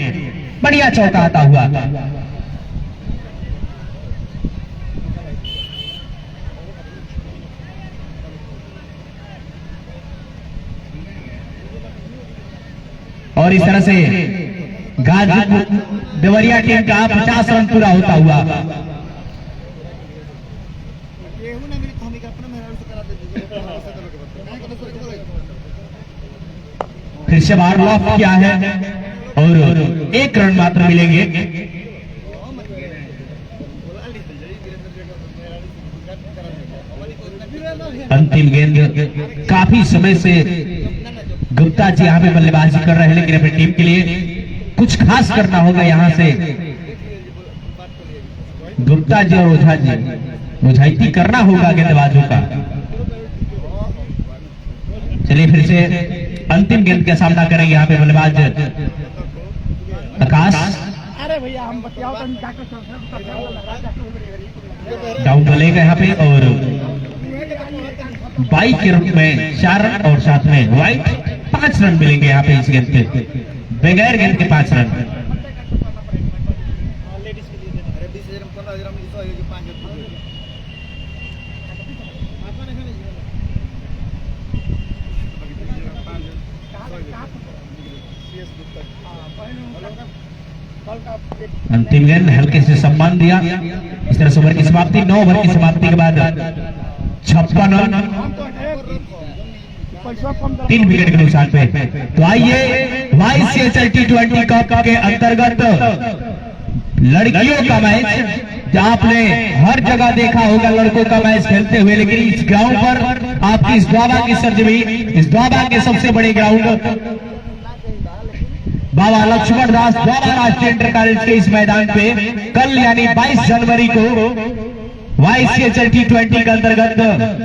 बढ़िया चौका आता हुआ। और इस तरह से गाजीपुर देवरिया टीम का 50 रन पूरा होता हुआ। फिर से बाहर लॉक किया है और 1 रन मात्र मिलेंगे। अंतिम गेंद काफी समय से गुप्ता जी यहाँ पे बल्लेबाजी कर रहे हैं, लेकिन अपनी टीम के लिए कुछ खास करना होगा। यहाँ से गुप्ता जी और ओझा जी मुझाइती करना होगा गेंदबाजों का। चलिए फिर से अंतिम गेंद का सामना करेंगे यहाँ पे बल्लेबाज आकाश। अरे भैया हम बताओ डाउन बनेगा यहाँ पे और 22 के रूप में 4 रन और साथ में वाइट 5 रन मिलेंगे यहाँ पे इस गेंद पे। बगैर गेंद के 5 रन। अंतिम गेंद हल्के से सम्मान दिया। इस तरह से ओवर की समाप्ति। 9 ओवर की समाप्ति के बाद 56 रन 3 विकेट के नुकसान पे। तो आइए ICHL T20 कप के अंतर्गत लड़कियों का मैच, जहां आपने हर जगह देखा होगा लड़कों का मैच खेलते हुए, लेकिन इस ग्राउंड पर आपकी इस द्वाबा की सरजमी, इस द्वाबा के सबसे बड़े ग्राउंड बाबा लक्ष्मण दास द्वाबा राष्ट्रीय इंटर कॉलेज के इस मैदान पे कल यानी 22 जनवरी को ICHL T20 के अंतर्गत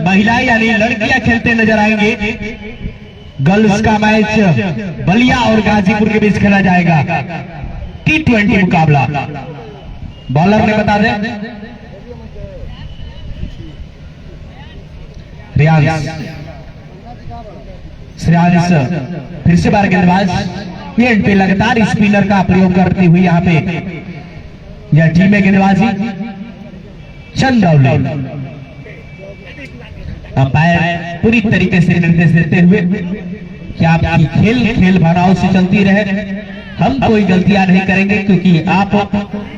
महिलाएं यानी लड़कियां खेलते नजर आएंगे। गर्ल्स का मैच बलिया और गाजीपुर के बीच खेला जाएगा। T20 मुकाबला। बॉलर ने बता दें श्रेयांश फिर से बार गेंदबाज एंड पे लगातार स्पिनर का प्रयोग करती हुई यहाँ पे यह टीम में गेंदबाजी चंदौली। अंपायर पूरी तरीके से निर्देश देते हुए कि आपकी खेल भावनाओं से चलती रहे, हम कोई गलतियां नहीं करेंगे क्योंकि आप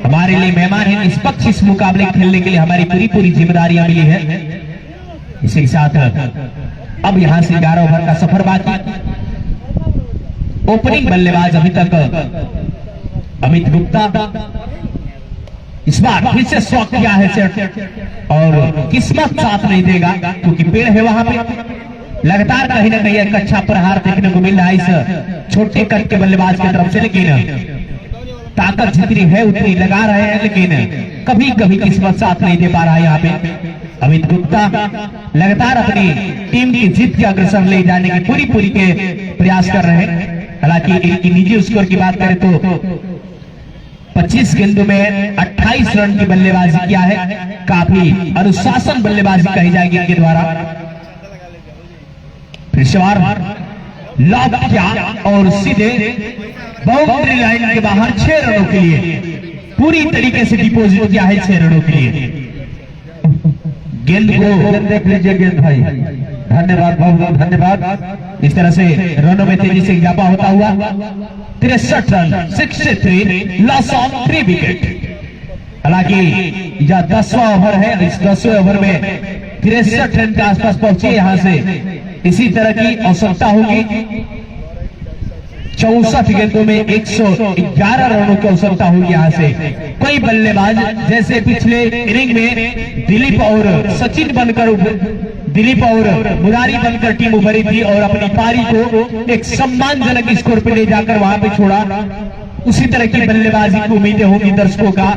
हमारे लिए मेहमान हैं। निष्पक्ष इस मुकाबले खेलने के लिए हमारी पूरी जिम्मेदारियां मिली है। इसी के साथ अब यहां से 11 ओवर का सफर बाकी। ओपनिंग बल्लेबाज अभी तक अमित गुप्ता, इस बार फिर से शॉट किया है सेट और किस्मत साथ नहीं देगा क्योंकि पेड़ है वहां पे। लगातार कहीं ना कहीं एक अच्छा प्रहार देखने को मिल रहा है इस छोटे कट के बल्लेबाज की तरफ से, लेकिन ताकत जितनी है उतनी लगा रहे हैं, लेकिन कभी कभी किस्मत साथ नहीं दे पा रहा है। यहाँ पे अमित गुप्ता लगातार अपनी टीम की जीत के अग्रसर ले जाने की पूरी के प्रयास कर रहे हैं। हालांकि इनकी निजी स्कोर की बात करें तो 25 गेंदों में 28 रन की बल्लेबाजी किया है। काफी अनुशासन बल्लेबाजी कही जाएगी इनके द्वारा। फिर से लॉक किया और सीधे बाउंड्री लाइन के बाहर 6 रनों के लिए पूरी तरीके से डिपॉजिट किया है 6 रनों के लिए। गेंद को देख लीजिए गेंद भाई, धन्यवाद, बहुत बहुत धन्यवाद। इस तरह से रनों में तेजी से इजाफा होता हुआ 63 रन 63 लॉस ऑफ 3 विकेट। हालांकि यह 10वां ओवर है। इस 10वें ओवर में 63 रन के आसपास पहुंचे यहाँ से इसी तरह की आवश्यकता होगी। 64 गेंदों में 111 रनों की आवश्यकता होगी यहाँ से। कोई बल्लेबाज जैसे पिछले इनिंग में दिलीप और सचिन बनकर दिलीप और मुरारी बनकर टीम उभरी थी और अपनी पारी को एक सम्मानजनक स्कोर पे ले जाकर वहां पे छोड़ा, उसी तरह की बल्लेबाजी की उम्मीदें होंगी दर्शकों का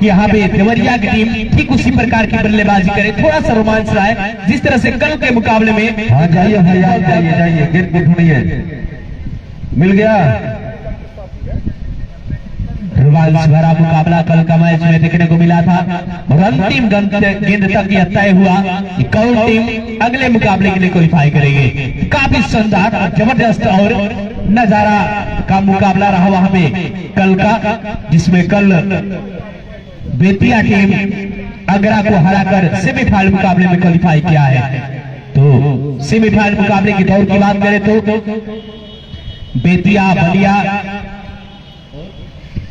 कि यहाँ पे देवरिया की टीम ठीक उसी प्रकार की बल्लेबाजी करे, थोड़ा सा रोमांच रहा है जिस तरह से कल के मुकाबले में। हाँ जाइए भैया, जाइए जाइए, गेंद को ढूंढिए। मिल गया। रोमांच भरा मुकाबला कल का मैच में देखने को मिला था और अंतिम गेंद तक यह तय हुआ कि कौन टीम अगले मुकाबले के लिए क्वालिफाई करेगी। काफी शानदार और जबरदस्त और नजारा का मुकाबला रहा वहां पे कल का, जिसमें कल बेतिया टीम आगरा को हराकर सेमीफाइनल मुकाबले में क्वालिफाई किया है। तो सेमीफाइनल मुकाबले की दौड़ की बात करें तो बेतिया, बलिया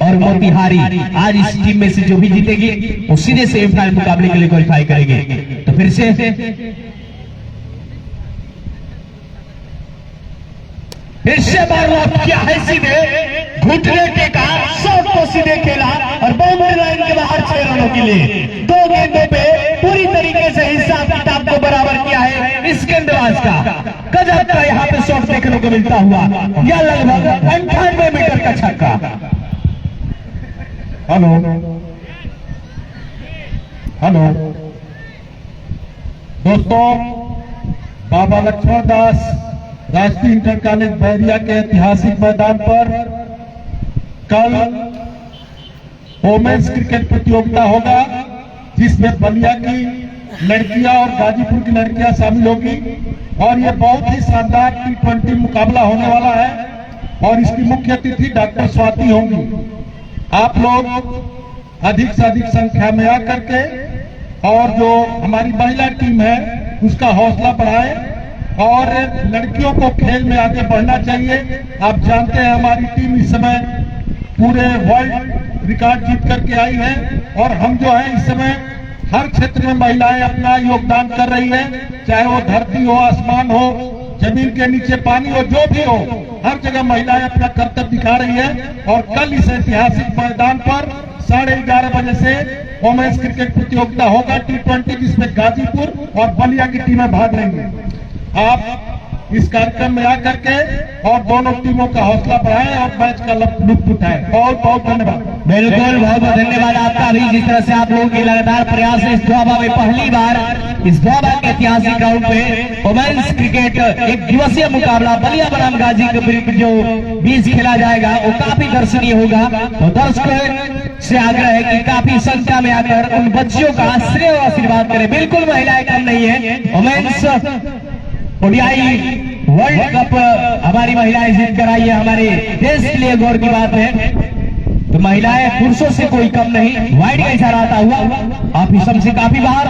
और मोतिहारी आज इस टीम में से जो भी जीतेगी वो सीधे सेमीफाइनल मुकाबले के लिए क्वालिफाई करेगी। तो फिर से मारना क्या है, सीधे घुटने टेका, शॉट को सीधे खेला और बाउंड्री लाइन के बाहर 6 रनों के लिए 2 गेंदों पे पूरी तरीके से हिसाब किताब को बराबर किया है इस गेंदबाज का। गजब का यहाँ पे शॉट देखने को मिलता हुआ, या लगभग 98 मीटर का छक्का। हेलो हेलो दोस्तों, बाबा लक्ष्मण दास राष्ट्रीय इंटर कॉलेज बैरिया के ऐतिहासिक मैदान पर कल वोमेन्स क्रिकेट प्रतियोगिता होगा, जिसमें बलिया की लड़कियां और गाजीपुर की लड़कियां शामिल होगी और ये बहुत ही शानदार T20 मुकाबला होने वाला है और इसकी मुख्य अतिथि डॉक्टर स्वाति होंगी। आप लोग अधिक से अधिक संख्या में आकर के और जो हमारी महिला टीम है उसका हौसला बढ़ाएं और लड़कियों को खेल में आगे बढ़ना चाहिए। आप जानते हैं हमारी टीम इस समय पूरे वर्ल्ड रिकॉर्ड जीत करके आई है और हम जो है इस समय हर क्षेत्र में महिलाएं अपना योगदान कर रही है, चाहे वो धरती हो, आसमान हो, जमीन के नीचे पानी हो, जो भी हो, हर जगह महिलाएं अपना कर्तव्य दिखा रही है। और कल इस ऐतिहासिक मैदान पर 11:30 बजे से वोमेन्स क्रिकेट प्रतियोगिता होगा T20, जिसमें गाजीपुर और बलिया की टीमें भाग लेंगी। आप इस कार्यक्रम में आकर के और दोनों टीमों का हौसला बढ़ाएं और मैच का लुत्फ उठाएं। बहुत बहुत धन्यवाद। बिल्कुल, बहुत बहुत धन्यवाद आपका भी, जिस तरह से आप लोगों के लगातार प्रयास है। इस द्वाबा में पहली बार इस द्वाबा के ऐतिहासिक ग्राउंड पे वोमेन्स क्रिकेट एक दिवसीय मुकाबला बलिया बनाम गाजीपुर जो बीच खेला जाएगा वो काफी दर्शनीय होगा। तो दर्शकों से आग्रह है कि काफी संख्या में आकर उन बच्चियों का श्रेय और आशीर्वाद करें। बिल्कुल महिलाएं कम नहीं है, वोमेन्स ओडीआई वर्ल्ड कप हमारी महिलाएं जीत कर आई है, हमारे देश के लिए गौरव की बात है। तो महिलाएं पुरुषों से कोई कम नहीं। वाइड का इशारा आता हुआ आप इसम से काफी बाहर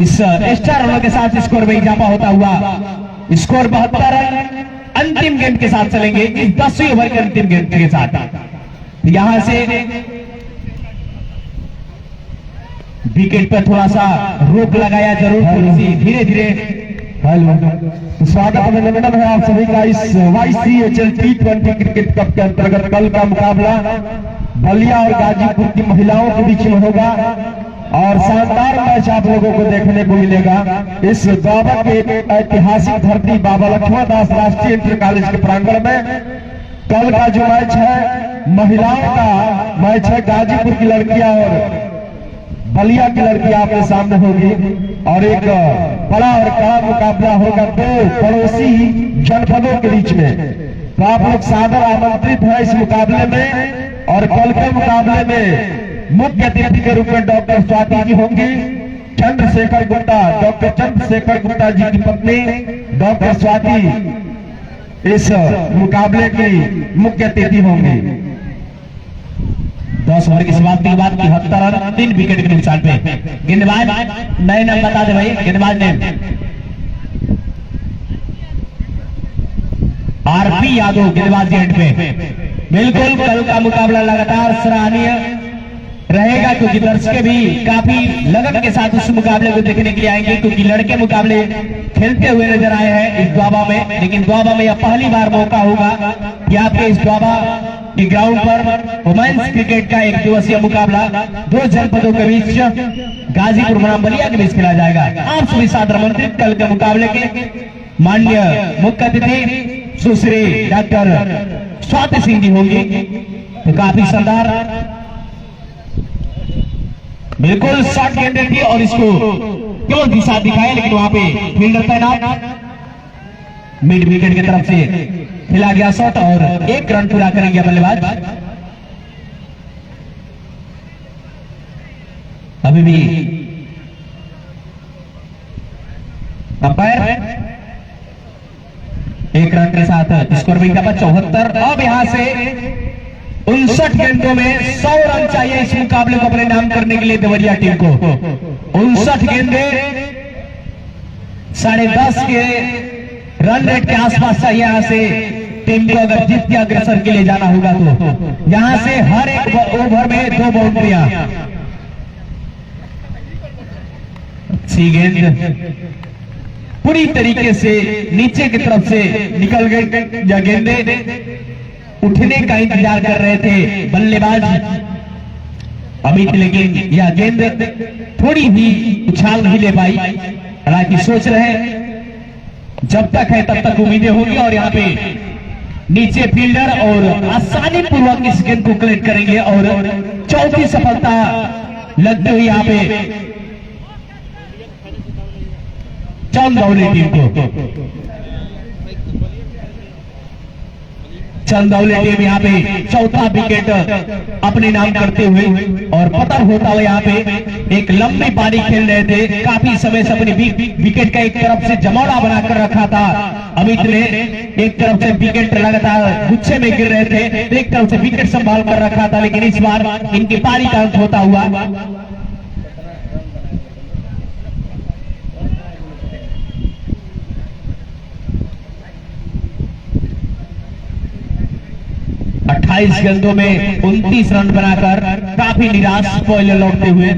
इस एक्स्ट्रा रनों के साथ स्कोर में इजाफा होता हुआ स्कोर 72 रन अंतिम गेंद के साथ चलेंगे इस 10वीं ओवर के अंतिम गेंद के साथ। यहां से विकेट पर थोड़ा सा रोक लगाया जरूर, धीरे धीरे। स्वागत अभिनंदन है आप सभी का इस YCHL T20 क्रिकेट कप के अंतर्गत कल का मुकाबला बलिया और गाजीपुर की महिलाओं के बीच में होगा और शानदार मैच आप लोगों को देखने को मिलेगा। इस द्वाबा के ऐतिहासिक धरती बाबा लक्ष्मण दास राष्ट्रीय इंटर कॉलेज के प्रांगण में कल का जो मैच है महिलाओं का मैच है। गाजीपुर की लड़कियां और बलिया की लड़की आपके सामने होगी और एक बड़ा और कड़ा मुकाबला होगा दो पड़ोसी जनपदों के बीच में। तो आप लोग सादर आमंत्रित हैं इस मुकाबले में और कल के मुकाबले में मुख्य अतिथि के रूप में डॉक्टर स्वाति जी होंगी। चंद्रशेखर गुप्ता, डॉक्टर चंद्रशेखर गुप्ता जी की पत्नी डॉक्टर स्वाति इस मुकाबले की मुख्य अतिथि होंगी। 10 ओवर की समाप्ति के बाद 73 रन 3 विकेट के नुकसान पे। गेंदबाज नए नाम बता दे भाई, गेंदबाज ने आरपी यादव गेंदबाज एंड पे। बिल्कुल कल का मुकाबला लगातार सराहनीय रहेगा, क्योंकि दर्शक भी काफी लगन के साथ उस मुकाबले को देखने के लिए आएंगे, क्योंकि लड़के मुकाबले खेलते हुए नजर आए हैं इस द्वाबा में। लेकिन द्वाबा में यह पहली बार मौका होगा कि आपके इस द्वाबा के ग्राउंड पर वुमेन्स क्रिकेट का एक दिवसीय मुकाबला दो जनपदों के बीच गाजीपुर बनाम बलिया के बीच खेला जाएगा। आप सभी सादर आमंत्रित कल के मुकाबले के माननीय मुख्य अतिथि सुश्री डॉक्टर स्वाति सिंह जी होंगी। तो काफी शानदार बिल्कुल शॉट गेंदें थी और इसको केवल दिशा दिखाए, लेकिन वहां पे फील्डर तैनात, मिड विकेट की तरफ से खेला गया शॉट और एक रन पूरा करेंगे बल्लेबाज। अभी भी अंपायर एक रन के साथ स्कोर भी का 74। अब यहां से 59 गेंदों में 100 रन चाहिए इस मुकाबले को अपने नाम करने के लिए देवरिया टीम को। 59 गेंदे 10.5 के रन रेट के आसपास चाहिए यहां से टीम को, अगर जीत के अग्रसर के लिए जाना होगा तो। यहां से हर एक ओवर में 2 बाउंड्रियां। अच्छी गेंद पूरी तरीके से नीचे की तरफ से निकल गई। यह गेंदे उठने का इंतजार कर रहे थे बल्लेबाज अमित, लेकिन यह गेंद थोड़ी भी उछाल नहीं ले पाई। हालांकि सोच रहे जब तक है तब तक उम्मीदें होंगी और यहाँ पे नीचे फील्डर और आसानी पूर्वक इस गेंद को कलेक्ट करेंगे और चौथी सफलता लगती हुई यहाँ पे चंदौली टीम को। चंदौली टीम यहाँ पे चौथा विकेट अपने नाम करते हुए और पतन होता हुआ यहाँ पे एक लंबी पारी खेल रहे थे। काफी समय से अपनी विकेट का एक तरफ से जमौड़ा बनाकर रखा था अमित ने। एक तरफ से विकेट लगातार गुच्छे में गिर रहे थे, एक तरफ से विकेट संभाल कर रखा था, लेकिन इस बार इनकी पारी का अंत होता हुआ 28 गेंदों में 29 रन बनाकर काफी निराश पहले लौटते हुए।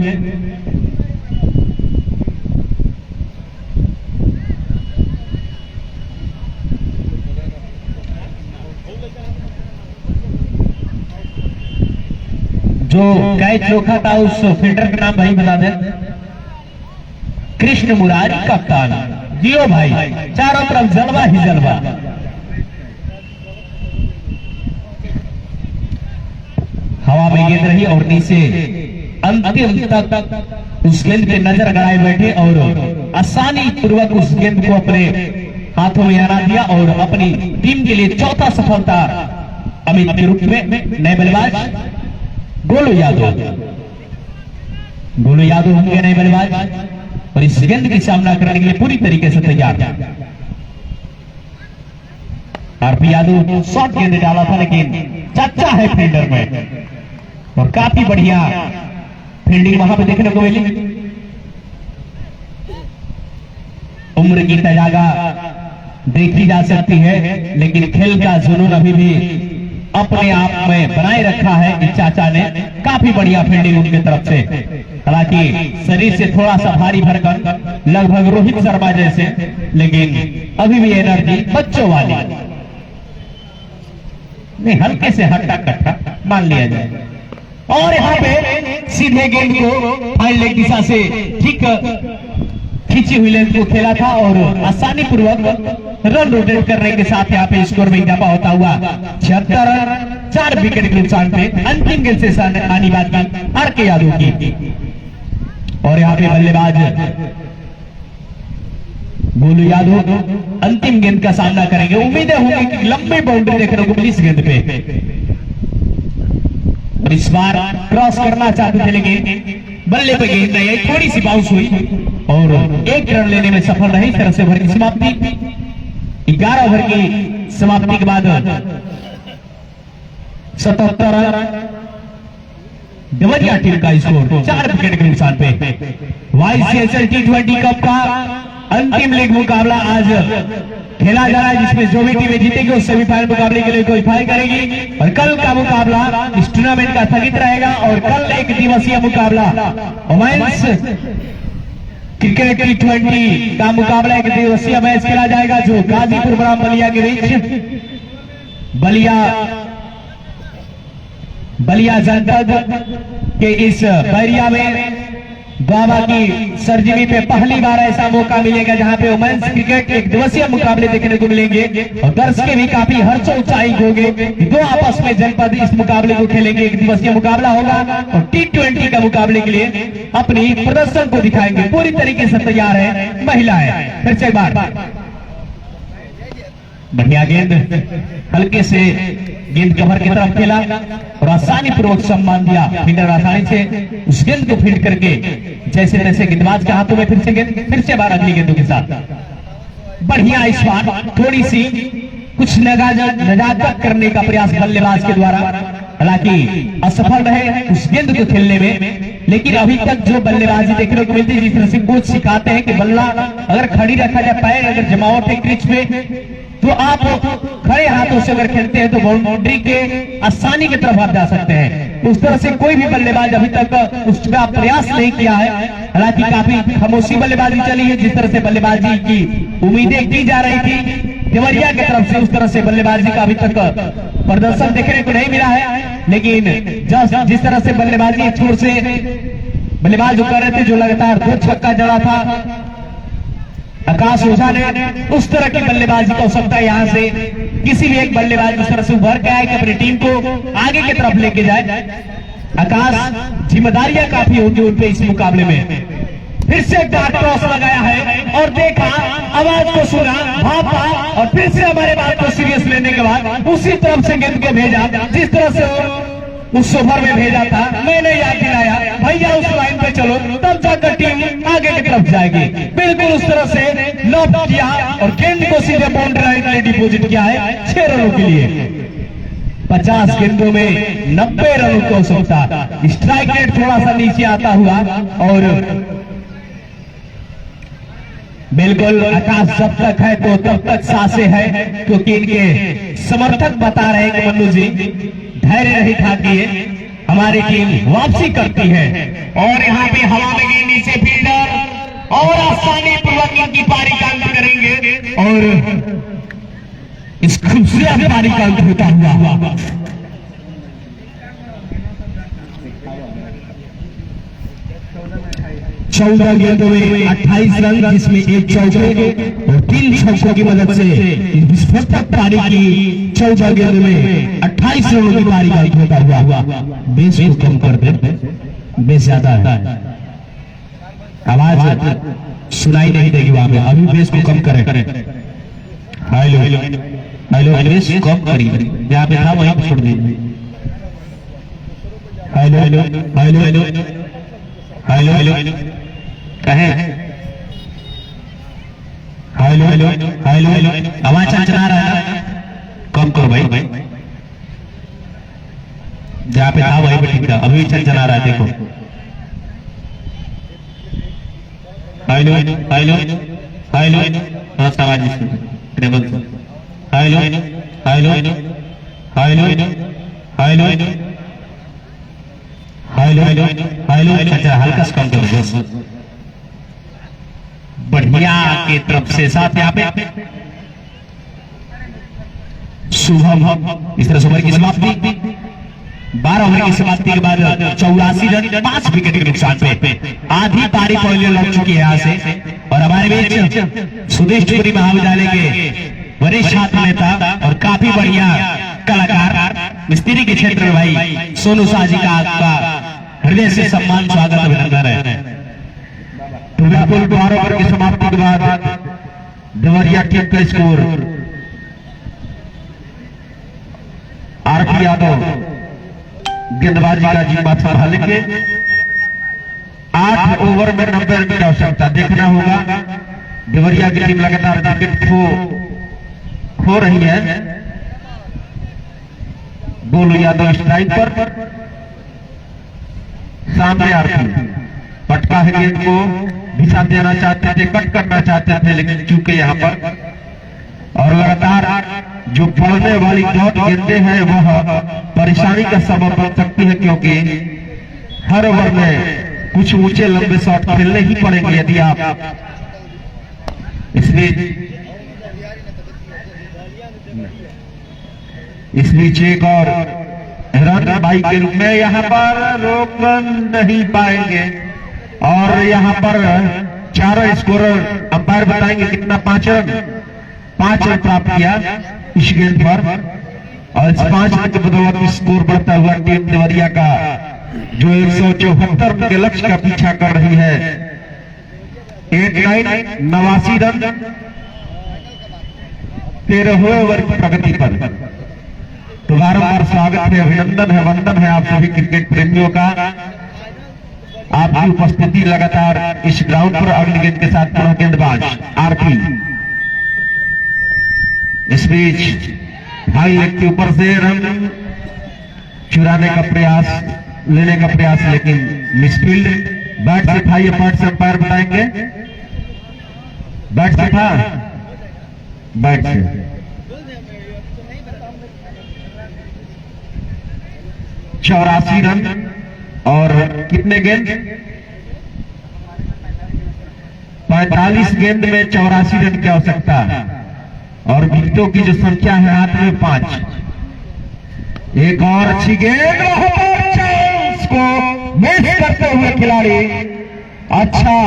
जो कैच रोका था उस फील्डर का नाम भाई बता दें। कृष्ण मुरारी कप्तान। जियो भाई, चारों तरफ जलवा ही जलवा। हवा में गेंद रही और नीचे अंतिम तक उस गेंद पे नजर गड़ाए बैठे और आसानी पूर्वक उस गेंद को अपने हाथों में हरा दिया और अपनी टीम के लिए चौथा सफलता अमित के रूप में। नए बल्लेबाज गोलू यादव। गोलू यादव होंगे नए बल्लेबाज और इस गेंद की सामना करने के लिए पूरी तरीके से तैयार। आरपी यादव शॉर्ट गेंद डाला था, लेकिन चच्चा है फील्डर में और काफी बढ़िया फील्डिंग वहां पे देखने को मिली। उम्र की तजागा देखी जा सकती है, लेकिन खेल का जुनून अभी भी अपने आप में बनाए रखा है इस चाचा ने। काफी बढ़िया फील्डिंग उनकी तरफ से। हालांकि शरीर से थोड़ा सा भारी भरकम, लगभग रोहित शर्मा जैसे, लेकिन अभी भी एनर्जी बच्चों वाली नहीं, हल्के से हट्टा कट्टा मान लिया जाए। और यहाँ पे सीधे गेंद को फाइन लेग दिशा से ठीक खींची हुई लेंथ को खेला था और आसानी पूर्वक रन रोटेट करने के साथ यहाँ पे स्कोर में इजाफा होता हुआ 76 रन 4 विकेट के नुकसान पे अंतिम गेंद से आनी बात की आरके यादव की। और यहाँ पे बल्लेबाज गोलू यादव अंतिम गेंद का सामना करेंगे। उम्मीदें होंगी कि लंबी बाउंड्री देखने को मिली इस गेंद पे और इस बार क्रॉस करना चाहते थे, लेकिन बल्ले पे गेंद नहीं आई, थोड़ी सी बाउंस हुई और 1 रन लेने में सफल रही। इस तरह से ओवर की समाप्ति 11 ओवर की समाप्ति के बाद 77 रन देवरिया टीम का स्कोर 4 विकेट के नुकसान पे। वाईसीएसएल T20 कप का अंतिम लीग मुकाबला आज खेला जा रहा है, जिसमें जो भी टीमें जीतेगी वो सेमीफाइनल मुकाबले के लिए क्वालिफाई करेगी। और कल का मुकाबला इस टूर्नामेंट का स्थगित रहेगा और कल एक दिवसीय मुकाबला वुमेन्स क्रिकेट T20 का मुकाबला एक दिवसीय मैच खेला जाएगा, जो गाजीपुर बराम बलिया के बीच बलिया जनपद के इस बैरिया में बाबा की सरजमी पे पहली बार ऐसा मौका मिलेगा जहां पे वुमेन्स क्रिकेट एक दिवसीय मुकाबले देखने को मिलेंगे और दर्शक भी काफी हर्ष उत्साहित होंगे। दो आपस में जनपद इस मुकाबले को खेलेंगे, एक दिवसीय मुकाबला होगा और T20 का मुकाबले के लिए अपनी प्रदर्शन को दिखाएंगे। पूरी तरीके से तैयार है महिलाएं। फिर से एक बार बढ़िया गेंद, हल्के से गेंद कवर की तरफ खेला और आसानी पूर्वक सम्मान दिया। फील्डर आसानी से उस गेंद को फील्ड करके जैसे तैसे गेंदबाज के हाथों में फिर से गेंद, फिर से बार अगली गेंदों के साथ बढ़िया इस बार थोड़ी सी कुछ नजाकत करने का प्रयास बल्लेबाज के द्वारा, हालांकि असफल रहे उस गेंद को खेलने में। लेकिन अभी तक जो बल्लेबाजी देखने को मिलती है, जिस तरह से कोच सिखाते हैं कि बल्ला अगर खड़ी रखा जाए, पैर अगर जमावट है क्रिच पे, तो आप खड़े हाथों से अगर खेलते हैं तो बाउंड्री के आसानी की तरफ आप जा सकते हैं। उस तरह से कोई भी बल्लेबाज अभी तक उसका प्रयास नहीं किया है। हालांकि काफी खामोशी बल्लेबाजी चली है, जिस तरह से बल्लेबाजी की उम्मीदें की जा रही थी देवरिया की तरफ से, उस तरह से बल्लेबाजी का अभी तक प्रदर्शन देखने को नहीं मिला है। लेकिन जिस तरह से बल्लेबाजी छोर से बल्लेबाज जो कर रहे थे, जो लगातार 2 छक्का जड़ा था आकाश ओझा ने, उस तरह की बल्लेबाजी का हो सकता है यहाँ से किसी भी एक बल्लेबाज उस तरह से उभर के आए कि अपनी टीम को आगे की तरफ लेके जाए। आकाश जिम्मेदारियां काफी होंगी उन पे इस मुकाबले में। फिर से एक बार क्रॉस लगाया है और देखा, आवाज को सुना, भापा और फिर से हमारे बात को सीरियस लेने के बाद उसी तरफ से गेंद को भेजा जिस तरह से उस ओवर में भेजा था। मैंने याद दिलाया भैया उस लाइन पे चलो, तब जाकर टीम आगे की तरफ जाएगी। बिल्कुल उस तरह से लॉक किया और गेंद को सीधे बाउंड्री लाइन में डिपोजिट किया है 6 रनों के लिए। 50 गेंदों में 90 रनों की आवश्यकता। स्ट्राइक रेट थोड़ा सा नीचे आता हुआ और बिल्कुल आकाश जब तक है तो तब तक सांसें है, क्योंकि इनके समर्थक बता रहे हैं कि मन्नू जी धैर्य नहीं खाती हमारी टीम वापसी करती है। और यहाँ पे हवा में गेंद नीचे फील्डर और आसानी पूर्वक इनकी पारी का अंत करेंगे और इस खूबसूरत पारी का अंत होता हुआ 14 गेंदों में 28 रन, जिसमें 1 चौके और 3 छक्कों की मदद से इस विस्फोटक पारी की 14 गेंदों में 28 रनों की पारी का अंत होता हुआ। बेस को कम कर दे, बेस ज्यादा है, आवाज सुनाई नहीं देगी वहां पे। अभी बेस को कम करें। हेलो हेलो, बेस कम करिए, जहाँ पे था वहीं छोड़ दीजिए। Hello hello hello hello hello कहे हेलो हेलो हेलो हेलो, आवाज चला रहा है, कम करो भाई। जहाँ पे था वहीं पे ठीक था, अभी चला रहा है, देखो। हेलो हेलो हेलो, आवाज टेबल से hello hello hello hello hello hello hello, अच्छा हल्का से कम करो बस। बढ़िया की तरफ से साथ यहाँ पे शुभम, इस तरह से ओवर की समाप्ति 12 ओवर की समाप्ति के बाद 84 रन 5 विकेट के नुकसान पे आधी पारी पहले लग चुकी है यहाँ से। और हमारे बीच सुदेशपुरी महाविद्यालय के वरिष्ठ छात्र नेता और काफी बढ़िया कलाकार मिस्त्री के क्षेत्र में भाई सोनू शाह जी का आपका हृदय से सम्मान, स्वागत, अभिनंदन है। तो बिल्कुल 12 ओवर की समाप्ति के बाद देवरिया टीम का स्कोर आरपी यादव गेंदबाजी का जिम्मा संभालेंगे। 8 ओवर में 90 रन की आवश्यकता। देखना होगा देवरिया की टीम लगातार विकेट खो रही है। गोलू यादव स्ट्राइक पर, सामने आरपी पटका है गेंद को हिस्सा देना चाहते थे, कट करना चाहते थे, लेकिन चूंकि यहाँ पर और लगातार जो पड़ने वाली डॉट गेंदें हैं वह परेशानी का सबब बन सकती है, क्योंकि हर ओवर में कुछ ऊंचे लंबे शॉट खेलने ही पड़ेंगे यदि आप इस बीच एक और रन बाई के रूप में यहाँ पर रोक नहीं पाएंगे और यहाँ पर चारों स्कोरर अंपायर बताएंगे कितना 5 रन प्राप्त किया इस गेंद पर और इस 5 रन के बदौलत स्कोर बढ़ता हुआ टीम देवरिया का जो 174 रन के लक्ष्य का पीछा कर रही है 89 रन 13वें ओवर की प्रगति पर। तो बार-बार स्वागत है, अभिनंदन है, वंदन है आप सभी क्रिकेट प्रेमियों का। आपकी उपस्थिति लगातार इस ग्राउंड पर अगली गेंद के साथ पुनः गेंदबाज आरपी। इस बीच हाई लेग के ऊपर से रन चुराने का प्रयास, लेने का प्रयास, लेकिन मिसफील्ड। बैट से था, ये बैट से अंपायर बताएंगे। बैट से था, बैट से 84 रन और कितने गेंद 45 गेंद में 84 रन की आवश्यकता और विकेटों की जो संख्या है हाथ में 5। एक और अच्छी गेंद, चांस को मिस करते हुए खिलाड़ी अच्छा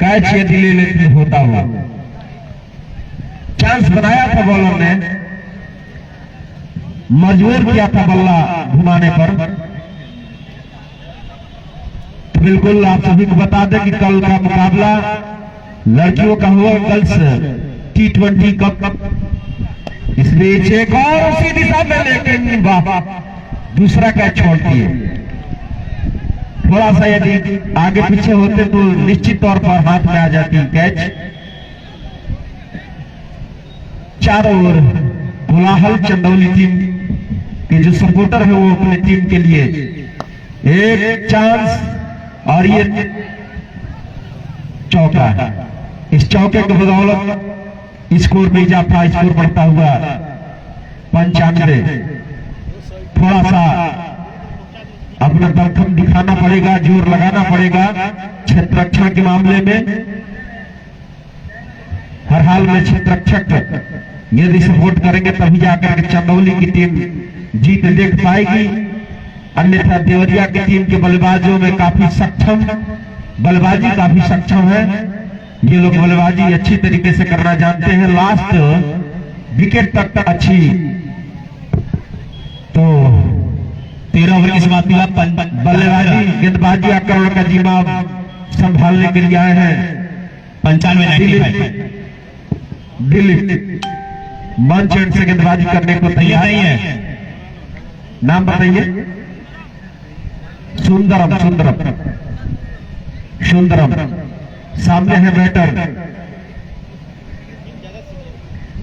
कैच यदि ले लेते होता हुआ चांस बनाया था, बॉलर ने मजबूर किया था बल्ला घुमाने पर। तो बिल्कुल आप सभी को बता दें कि कल का मुकाबला लड़कियों का हुआ गर्ल्स T20 कप। इस बीच एक और उसी दिशा में, लेकिन दूसरा कैच छोड़ दिए। थोड़ा सा यदि आगे पीछे होते तो निश्चित तौर पर हाथ में आ जाती कैच। चारों ओर कोलाहल, चंदौली टीम के जो सपोर्टर है वो अपनी टीम के लिए एक चांस और ये चौका। इस चौके के बदौलत स्कोर में इजाफा, स्कोर बढ़ता हुआ 95। थोड़ा सा अपना दमखम दिखाना पड़ेगा, जोर लगाना पड़ेगा क्षेत्र रक्षा के मामले में। हर हाल में क्षेत्र रक्षक यदि सपोर्ट करेंगे तभी जाकर के चंदौली की टीम जीत देख पाएगी, अन्यथा देवरिया की टीम के बल्लेबाजों में काफी सक्षम, बल्लेबाजी काफी सक्षम है। ये लोग बल्लेबाजी अच्छी तरीके से करना जानते हैं, लास्ट विकेट तक अच्छी। तो 13 ओवर की समाप्ति हुआ, बल्लेबाजी, गेंदबाजी, आक्रमण का जिम्मा संभालने के लिए आए हैं 95 दिलीप। मंच एंड से गेंदबाजी करने को तैयार नहीं है। नाम बताइए। सुंदरम, सुंदरम, सुंदरम सामने है बैटर।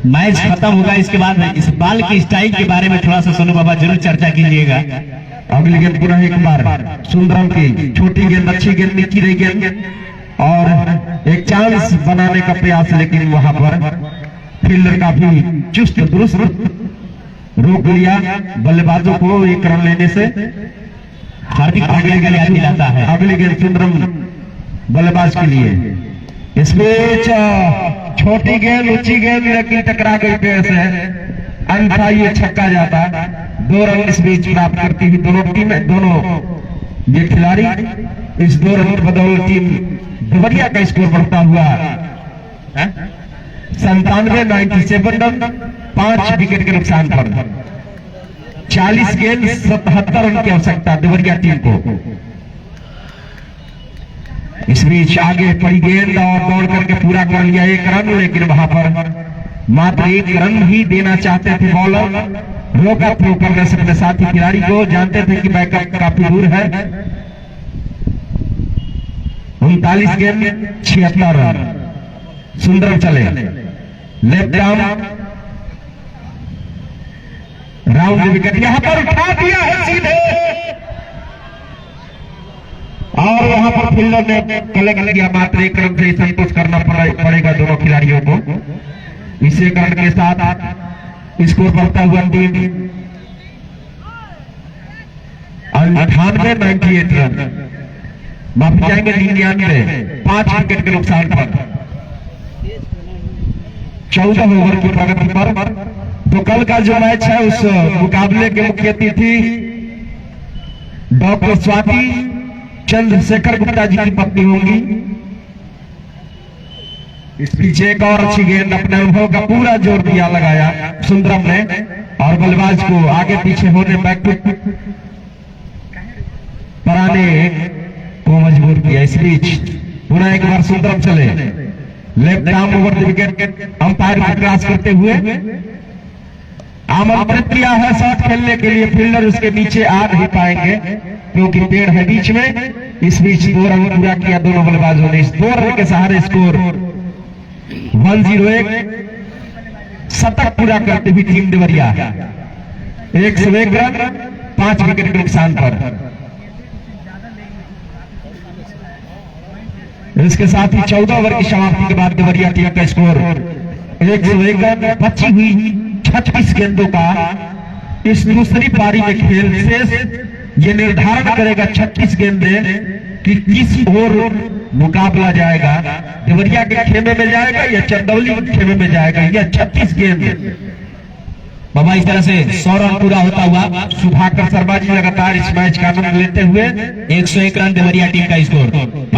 मैच खत्म होगा, इसके बाद इस बाल की स्टाइल के बारे में थोड़ा सा सोनू बाबा जरूर चर्चा कीजिएगा। अगली गेंद पुनः एक बार सुंदरम की छोटी गेंद, अच्छी गेंद, नीची रही गेंद और एक चांस बनाने का प्रयास, लेकिन वहां पर फील्डर काफी चुस्त दुरुस्त रोक लिया बल्लेबाजों को एक रन लेने से। हार्दिक अगली गेंद याद दिलाता है। अगली गेंद सुंदरम बल्लेबाज के लिए। इस बीच छोटी गेंद, ऊंची गेंद, लेकिन टकरा गई पेड़ से, अन्यथा ये छक्का जाता। 2 रन इस बीच प्राप्त करती हुई दोनों टीमें, दोनों ये खिलाड़ी। इस 2 रन की बदौलत टीम देवरिया का स्कोर बढ़ता हुआ 97 रन 5 विकेट के नुकसान पर। 40 गेंद 77 रन की आवश्यकता देवरिया टीम को। इस बीच आगे पड़ी गेंद और दौड़ करके पूरा कर लिया 1 रन, लेकिन वहां पर मात्र 1 रन ही देना चाहते थे बॉलर। रोका थ्रो करने से अपने साथी खिलाड़ी को, जानते थे कि बैकअप काफी दूर है। 39 गेंद 76 रन। सुंदर चले, लेफ्ट आर्म राउंड विकेट यहां पर उठा दिया है सीधे और यहाँ पर फील्डर ने कलेक्ट किया मात्र 1 रन से संतोष करना पड़ेगा दोनों खिलाड़ियों को। इसी कारण के साथ स्कोर बढ़ता हुआ टीम 98 रन, माफी जाएंगे 99, 5 विकेट के नुकसान पर 14 ओवर की प्रगति पर। तो कल का जो मैच है उस मुकाबले के मुख्य अतिथि डॉक्टर स्वाति चंद्रशेखर गुप्ता जी की पत्नी होंगी। इस पीछे एक और अच्छी गेंद, अपने अनुभव का पूरा जोर दिया लगाया सुंदरम ने और बल्लेबाज को आगे पीछे होने बैक पराने को मजबूर किया। इस बीच पुनः एक बार सुंदरम चले, left arm over the wicket umpire को क्रॉस करते हुए आमंत्रित किया है शॉट खेलने के लिए। फील्डर उसके नीचे आ नहीं पाएंगे क्योंकि पेड़ है बीच में। इस बीच 2 रन पूरा किया दोनों बल्लेबाजों ने। इस 2 रन के सहारे स्कोर 101, शतक पूरा करते हुई टीम देवरिया 101 रन 5 विकेट के नुकसान पर। इसके साथ ही 14 ओवर की समाप्ति के बाद देवरिया टीम का स्कोर 101 रन। बची हुई 36 गेंदों का इस दूसरी पारी में खेल शेष ये निर्धारण करेगा 36 गेंदें कि किस ओर मुकाबला जाएगा, देवरिया के खेमे में जाएगा या चंदौली के खेमे में जाएगा। यह 36 गेंद बाबा इस तरह से 100 रन पूरा होता हुआ सुधाकर शर्मा जी लगातार इस मैच का आनंद लेते हुए 101 रन देवरिया टीम का स्कोर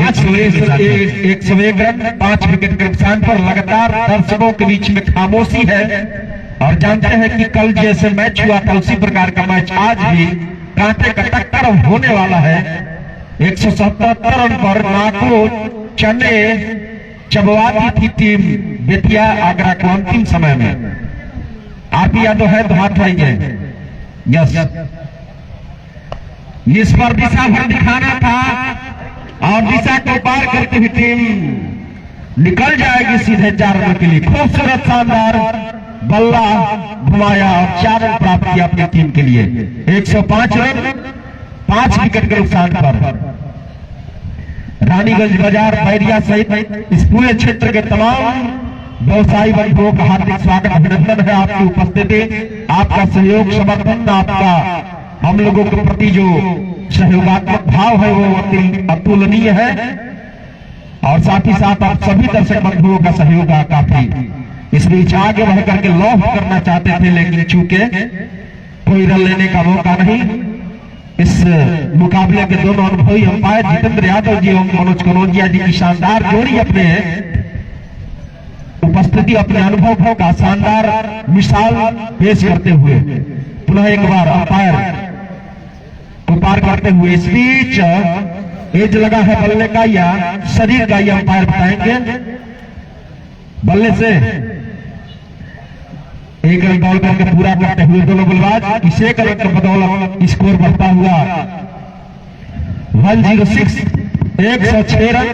101 रन 5 विकेट के नुकसान पर। लगातार दर्शकों के बीच में खामोशी है और जानते हैं कि कल जैसे मैच हुआ था उसी प्रकार का मैच आज भी कांटे का टक्कर होने वाला है। 177 रन पर नाको चने चबवाती थी टीम बेतिया आगरा को अंतिम समय में। आरपी यादव है तो हाथ उठाइए। यस, इस पर दिशा भर दिखाना था और दिशा को पार करते हुए टीम निकल जाएगी सीधे 4 रन के लिए। खूबसूरत शानदार बल्ला घुमाया और 4 रन प्राप्त किया अपनी टीम के लिए। 105 रन 5 विकेट के नुकसान पर। रानीगंज बाजार बैरिया सहित इस पूरे क्षेत्र के तमाम व्यवसायी बंधुओं का हार्दिक स्वागत अभिनंदन है। आपकी उपस्थिति, आपका सहयोग समर्थन, आपका हम लोगों के प्रति जो सहयोगात्मक भाव है वो अतुलनीय है और साथ ही साथ आप सभी दर्शक बंधुओं का सहयोग काफी। इस बीच आगे बढ़ करके लॉफ करना चाहते थे लेकिन चूंकि कोई रन लेने का मौका नहीं। इस मुकाबले के दोनों अनुभवी अंपायर जितेंद्र यादव जी और मनोज कनौजिया जी की शानदार जोड़ी अपने उपस्थिति, अपने अनुभव का शानदार मिसाल पेश करते हुए पुनः एक बार अंपायर को पार करते हुए। इस बीच एज लगा है बल्ले का या शरीर का, ये अंपायर बताएंगे। बल्ले से 1 रन दौड़ करके पूरा करते हुए दोनों बल्लेबाज इस 1 रन की बदौलत स्कोर बढ़ता हुआ 106, 106 रन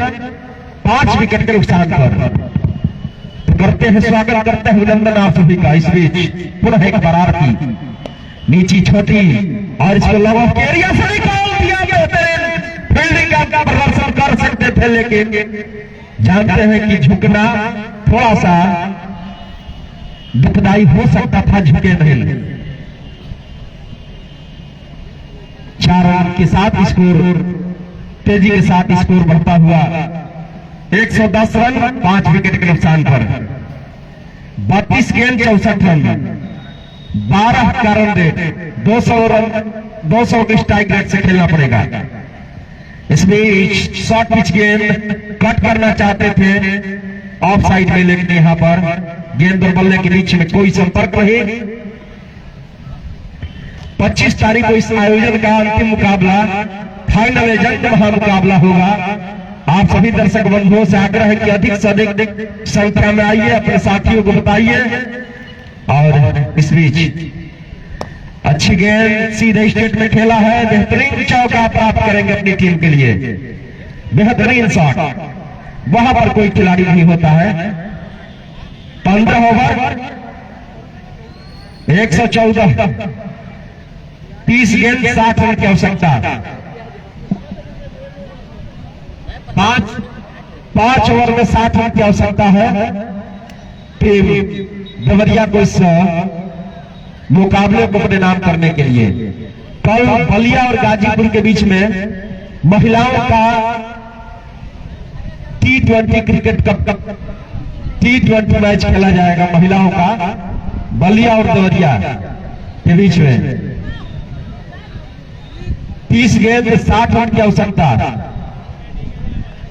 5 विकेट के नुकसान पर। करते हैं स्वागत करते हैं अभिनंदन आप सभी का। इस बीच पुनः एक बार की नीची छोटी और इसको लव ऑफ एरिया से निकाल दिया। बेहतरीन फील्डिंग का प्रदर्शन कर सकते थे लेकिन जानते हैं कि झुकना थोड़ा सा दुखदायी हो सकता था, झुके नहीं। 4 रन के साथ स्कोर तेजी के साथ स्कोर बढ़ता हुआ 110 रन 5 विकेट के नुकसान पर। 32 गेंद 64 रन 12 का रन रेट, 200 रन 200 के स्ट्राइक रेट से खेलना पड़ेगा। इस बीच शॉर्ट पिच गेंद कट करना चाहते थे ऑफ साइड में लेकिन यहां पर गेंद और बल्ले के बीच में कोई संपर्क नहीं। 25 तारीख को इस आयोजन का अंतिम मुकाबला फाइनल एजेंट महामुकाबला होगा। आप सभी दर्शक बंधुओं से आग्रह है कि अधिक से अधिक संख्या में आइए, अपने साथियों को बताइए। और इस बीच अच्छी गेंद सीधे स्टेट में खेला है, बेहतरीन चौका प्राप्त करेंगे अपनी टीम के लिए। बेहतरीन शॉट, वहां पर कोई खिलाड़ी नहीं होता है। 15 ओवर 114, 30 गेंद 60 रन की आवश्यकता। पांच ओवर में 60 रन की आवश्यकता है टीम देवरिया को इस मुकाबले को अपने नाम करने के लिए। कल बलिया और गाजीपुर के बीच में महिलाओं का T20 cricket cup T20 match खेला जाएगा महिलाओं का बलिया और देवरिया के बीच में। 30 गेंद 60 रन की आवश्यकता।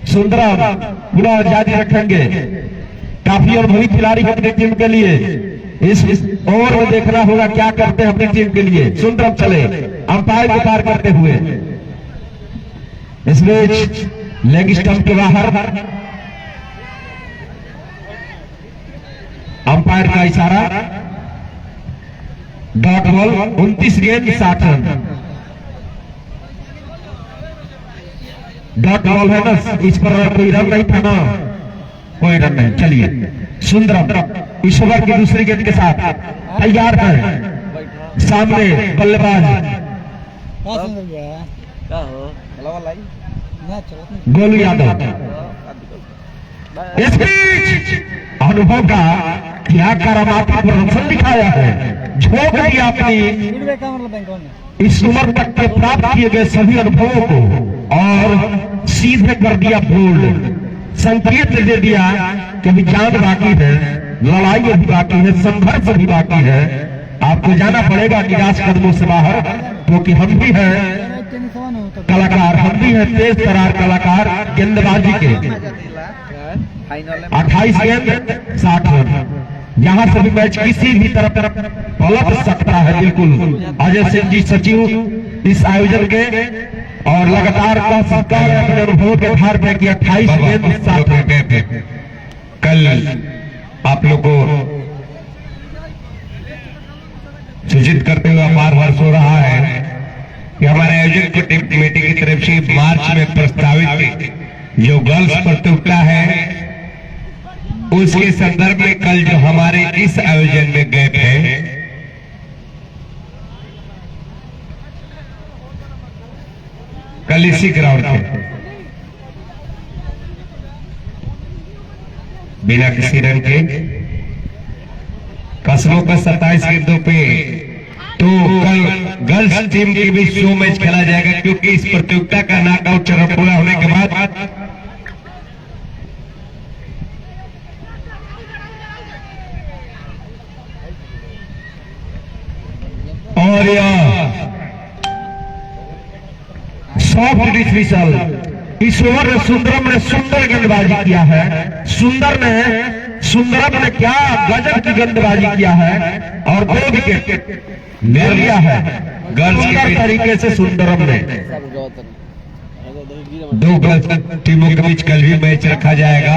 सुंदरम पुनः जारी रखेंगे, काफी अनुभवी खिलाड़ी है अपनी टीम के लिए। इस ओवर में देखना होगा क्या करते हैं अपनी टीम के लिए। सुंदरम चले अंपायर को पार करते हुए, इस बीच लेग स्टंप के बाहर अंपायर का इशारा, डॉट बॉल। 29 गेंद 60 रन, डॉट बॉल है ना, इस पर कोई रन नहीं था ना, कोई रन नहीं। चलिए सुंदरम इस ओवर की दूसरी गेंद के साथ तैयार है, सामने बल्लेबाज क्या हो गोलू यादव। इस बीच अनुभव का क्या करामाती प्रदर्शन दिखाया है, झोंक दिया अपनी इस उम्र तक के प्राप्त किए गए सभी अनुभवों को और सीधे कर दिया बोल्ड। संकेत दे दिया कि अभी जान बाकी है, लड़ाई अभी बाकी है, संघर्ष अभी बाकी है। आपको जाना पड़ेगा निराश कदमों से बाहर, क्योंकि हम भी हैं कलाकार, हम भी हैं तेज तरार कलाकार गेंदबाजी के। 28 गेंद 60 रन, यहां से भी मैच किसी भी तरफ पलट सकता है। बिल्कुल अजय सिंह जी सचिव इस आयोजन के, और लगातार का सरकार अपने अनुभव के आधार पर कि 28 गेंद 60 रन। कल आप लोग को सूचित करते हुए अपार हर्ष हो रहा है कि हमारे आयोजन कमेटी की तरफ से मार्च में प्रस्तावित जो गर्ल्स प्रतियोगिता है उसके संदर्भ में कल जो हमारे इस आयोजन में गए थे, कल इसी ग्राउंड पे बिना किसी रन के कस्बों का 27 गेंदों पे तो कल गर्ल्स टीम के बीच 100 मैच खेला जाएगा, क्योंकि इस प्रतियोगिता का नॉकआउट चरण पूरा होने के बाद और यह सॉफ्ट डिसमिसल। इस ओवर में सुंदरम ने सुंदर गेंदबाजी किया है, सुंदरम ने क्या गजब की गेंदबाजी किया है और 2 विकेट ले लिया है सुंदर तरीके से सुंदरम ने। 2 गर्ल्स टीमों के बीच कल भी मैच रखा जाएगा,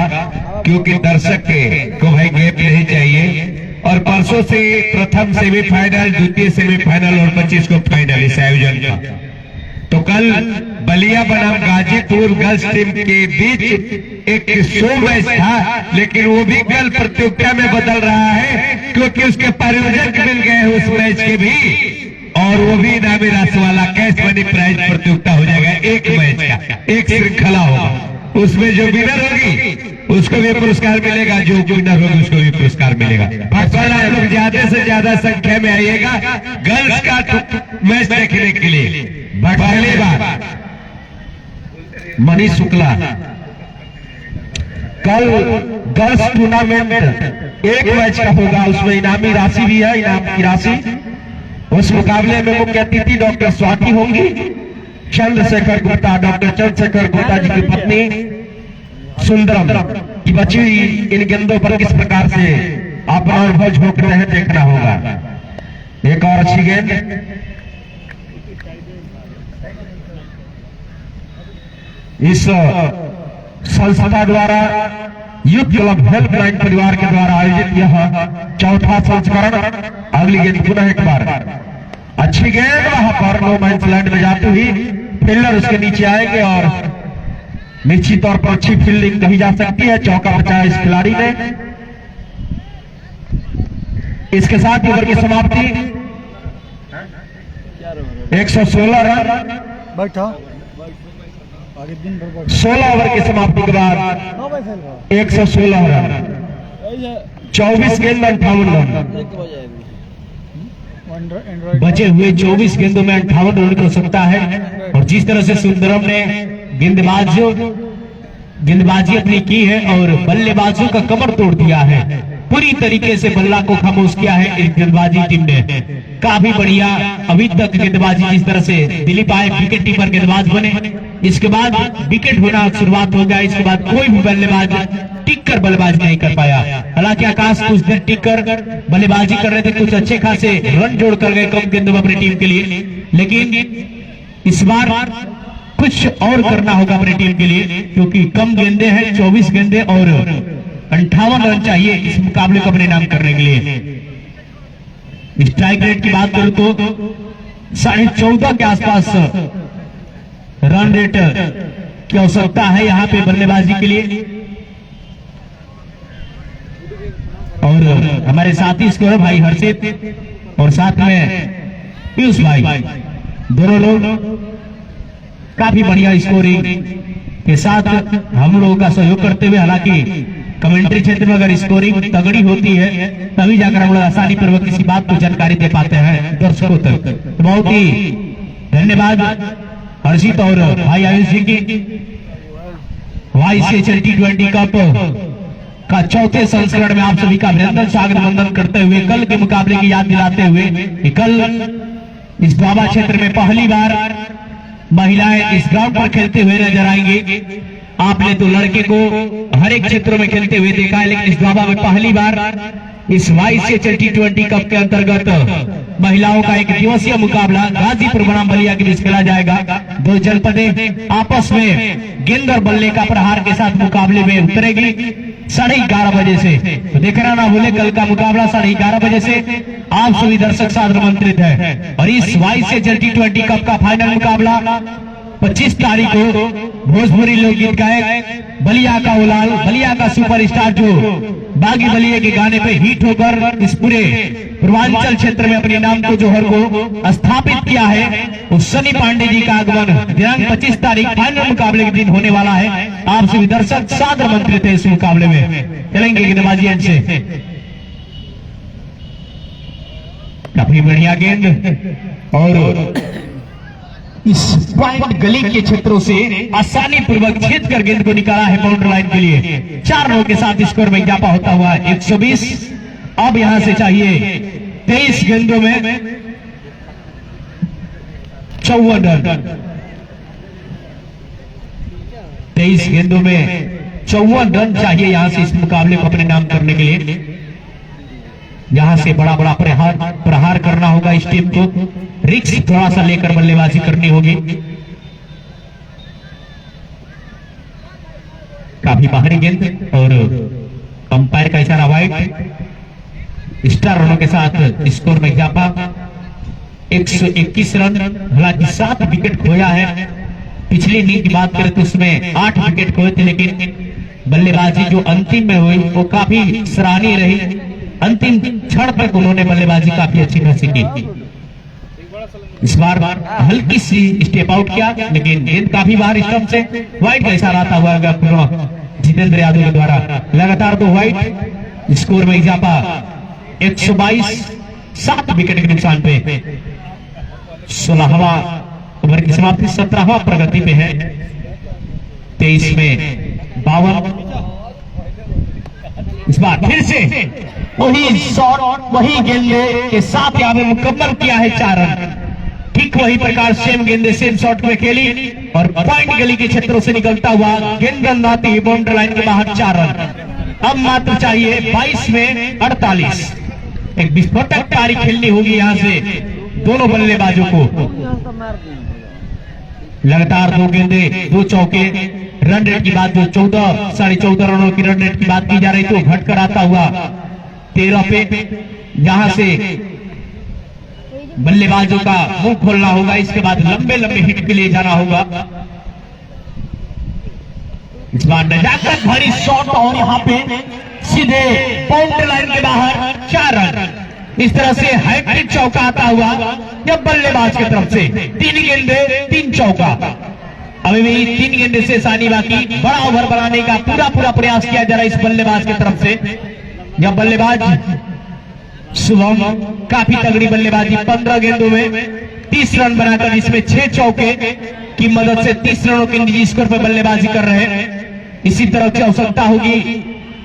क्योंकि दर्शक को भाई गैप नहीं चाहिए। और परसों से प्रथम सेमीफाइनल, द्वितीय सेमीफाइनल और 25 को फाइनल इस आयोजन का। तो कल बलिया बनाम गाजीपुर गर्ल्स टीम के बीच एक 100 मैच था, लेकिन वो भी कल प्रतियोगिता में बदल रहा है, क्योंकि उसके प्रायोजक मिल गए हैं उस मैच के भी, और वो भी इनामी राशि वाला कैश मनी प्राइज प्रतियोगिता हो जाएगा। एक मैच का एक श्रृंखला होगा, उसमें जो विनर होगी उसको भी पुरस्कार मिलेगा, जो विनर होगी उसको भी पुरस्कार मिलेगा। लोग ज्यादा से ज्यादा संख्या में आइएगा गर्ल्स का मैच देखने के लिए। पहली बार मनीष शुक्ला कल गर्ल्स टूर्नामेंट एक मैच का होगा, उसमें इनामी राशि भी है, इनाम की राशि। उस मुकाबले में मुख्य अतिथि डॉक्टर स्वाति होंगी, चंद्रशेखर गुप्ता, डॉक्टर चंद्रशेखर गुप्ता जी की पत्नी सुंदरम की बची हुई इन गेंदों पर किस प्रकार से अपना अनुभव झोंक रहे हैं देखना होगा। एक और अच्छी गेंद, इस संस्था द्वारा यूथ क्लब हेल्पलाइन परिवार के द्वारा आयोजित यह 4था संस्करण। अगली गेंद पुनः एक बार अच्छी गेंद, वहां पर नो मैंस लैंड में जाती हुई फील्डर उसके नीचे आएंगे और निश्चित तौर पर अच्छी फील्डिंग कही जा सकती है। चौका बचाया इस खिलाड़ी ने। इसके साथ ओवर की समाप्ति 116 रन। आगे दिन भर 16 ओवर की समाप्ति के बाद 116 रन, 24 गेंद में 58 रन। बचे हुए 24 गेंदों में 58 रन कर सकता है। और जिस तरह से सुंदरम ने गेंदबाजी अपनी की है और बल्लेबाजों का कमर तोड़ दिया है, पूरी तरीके से बल्ला को खामोश किया है इस गेंदबाजी टीम ने। काफी बढ़िया अभी तक गेंदबाजी, जिस तरह से दिलीप आए विकेट कीपर गेंदबाज बने, इसके बाद विकेट होना शुरुआत हो गया, इसके बाद कोई भी बल्लेबाज टिक कर बल्लेबाजी नहीं कर पाया। हालांकि आकाश कुछ देर टिक कर बल्लेबाजी कर रहे थे, कुछ अच्छे खासे रन जोड़ कर गए कम गेंदों में अपनी टीम के लिए, लेकिन इस बार कुछ और करना होगा अपनी टीम के लिए, क्योंकि कम गेंदे हैं, 24 गेंदे और 58 रन चाहिए इस मुकाबले को अपने नाम करने के लिए। स्ट्राइक रेट की बात करूं तो 14.5 के आसपास रन रेट की आवश्यकता है यहाँ पे बल्लेबाजी के लिए। और हमारे साथी स्कोर भाई हर्षित और साथ में पीयूष भाई, दोनों लोग काफी बढ़िया स्कोरिंग के साथ हम लोगों का सहयोग करते हुए, हालांकि कमेंट्री क्षेत्र में अगर स्कोरिंग तगड़ी होती है तभी जाकर हम लोग आसानी पूर्वक किसी बात को जानकारी दे पाते हैं दर्शकों तक। तो बहुत ही धन्यवाद हर्षित और भाई आयुष जी की। YCHL T20 कप का चौथे संस्करण में आप सभी का अभिनंदन स्वागत वंदन करते हुए कल के मुकाबले की याद दिलाते हुए, कल इस बाबा क्षेत्र में पहली बार महिलाएं इस ग्राउंड पर खेलते हुए नजर आएंगे। आपने तो लड़के को हर एक क्षेत्रों में खेलते हुए देखा है, लेकिन इस बाबा में पहली बार इस YCHL T20 कप के अंतर्गत महिलाओं का एक दिवसीय मुकाबला गाजीपुर बनाम बलिया के बीच खेला जाएगा। दो जनपदें आपस में गेंद और बल्ले का प्रहार के साथ मुकाबले में उतरेगी 11:30 बजे से। तो देखना ना भूले, कल का मुकाबला 11:30 बजे से आप सभी दर्शक साथ आमंत्रित है। और इस YCHL T20 कप का फाइनल मुकाबला 25 तारीख को भोजपुरी लोकगीत गायक बलिया का उलाल, बलिया का सुपरस्टार जो बागी बलिया के गाने पे हिट होकर इस पूरे पूर्वांचल क्षेत्र में अपने नाम को जोहर को स्थापित किया है, उस सनी पांडे जी का आगमन दिनांक 25 तारीख फाइनल मुकाबले के दिन होने वाला है। आप सभी दर्शक सादर आमंत्रित है इस मुकाबले में। चलेंगे गेंदबाजी एंड से, काफी बढ़िया गेंद और इस पॉइंट गली के क्षेत्रों से आसानी पूर्वक छेद कर गेंद को निकाला है बाउंड्री लाइन के लिए। 4 रनों के साथ स्कोर में इजाफा होता हुआ 120। अब यहां से चाहिए 23 गेंदों में 54 रन। 23 गेंदों में 54 रन चाहिए यहां से इस मुकाबले को अपने नाम करने के लिए। यहां से बड़ा बड़ा प्रहार करना होगा इस टीम को, रिक्स थोड़ा सा लेकर बल्लेबाजी करनी होगी। काफी बाहरी गेंद और अंपायर का इशारा वाइड। स्टार रनों के साथ स्कोर में इजाफा 121 रन। हालांकि 7 विकेट खोया है। पिछली इनिंग की बात करें तो उसमें 8 विकेट खोए थे, लेकिन बल्लेबाजी जो अंतिम में हुई वो काफी सराहनीय रही। अंतिम क्षण तक उन्होंने बल्लेबाजी काफी अच्छी खासी की। इस बार हल्की सी स्टेप आउट किया, लेकिन गेंद काफी बाहर स्टंप से वाइड का इशारा आता हुआ जितेंद्र यादव के द्वारा। लगातार 2 वाइड, स्कोर में इजाफा 122, 7 विकेट के नुकसान पे 16वां ओवर की समाप्ति 17वां प्रगति पे है। 23 में 52। इस बार फिर से वही शॉट, वही गेंदे के साथ यहाँ पे मुकम्मल किया है 4 रन। ठीक वही प्रकार सेम गेंदे सेम शॉट में खेली और पॉइंट गली के क्षेत्रों से निकलता हुआ गेंद आती है बाउंड्री लाइन के बाहर 4 रन। अब मात्र चाहिए 22 में 48। एक विस्फोटक पारी खेलनी होगी यहाँ से दोनों बल्लेबाजों को। लगातार 2 गेंदे 2 चौके। रन रेट की बात जो 14.5 रनों की रन रेट की बात की जा रही तो घटकर आता हुआ 13 पे। यहां से बल्लेबाजों का मुंह खोलना होगा, इसके बाद लंबे लंबे हिट के लिए जाना होगा। इस बार नजाकत भरी शॉट और यहां पे सीधे बाउंड्री लाइन के बाहर 4 रन। इस तरह से हैट्रिक चौका आता हुआ जब बल्लेबाज की तरफ से 3 गेंदे 3 चौका। अभी भी 3 गेंद से सानी बाकी, बड़ा ओवर बनाने का पूरा प्रयास किया जा रहा है इस बल्लेबाज की तरफ से। जब बल्लेबाज शुभम काफी तगड़ी बल्लेबाजी, 15 गेंदों में 30 रन बनाकर, जिसमें 6 चौके की मदद से 30 रनों के निजी स्कोर पर बल्लेबाजी कर रहे हैं। इसी तरह की आवश्यकता होगी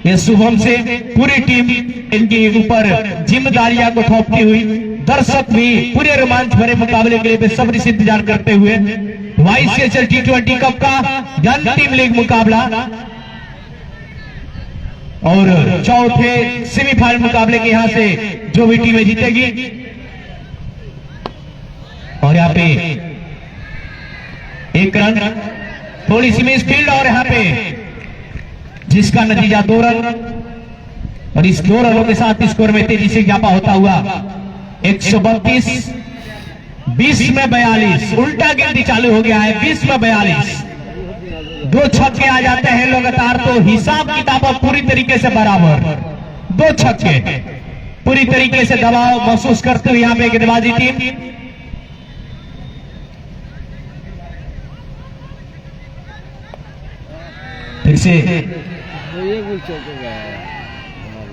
ये शुभम से। पूरी टीम इनके ऊपर जिम्मेदारियां को थोपती हुई, दर्शक भी पूरे रोमांच भरे मुकाबले के लिए बेसब्री से इंतजार करते हुए वाईसीएचएल T20 कप का अंतिम लीग मुकाबला और चौथे सेमीफाइनल मुकाबले के यहां से जो भी टीमें जीतेगी, और यहाँ पे 1 रन थोड़ी सी मिस फील्ड, और यहाँ पे जिसका नतीजा 2 रन, और इस 2 रनों के साथ स्कोर में तेजी से इजाफा होता हुआ 132, 20 में 42, उल्टा गिनती चालू हो गया है। 20 में 42, 2 छक्के आ जाते हैं लगातार तो हिसाब किताब पूरी तरीके से बराबर। 2 छक्के, पूरी तरीके से दबाव महसूस करते हुए यहाँ पे गेंदबाजी टीम। फिर से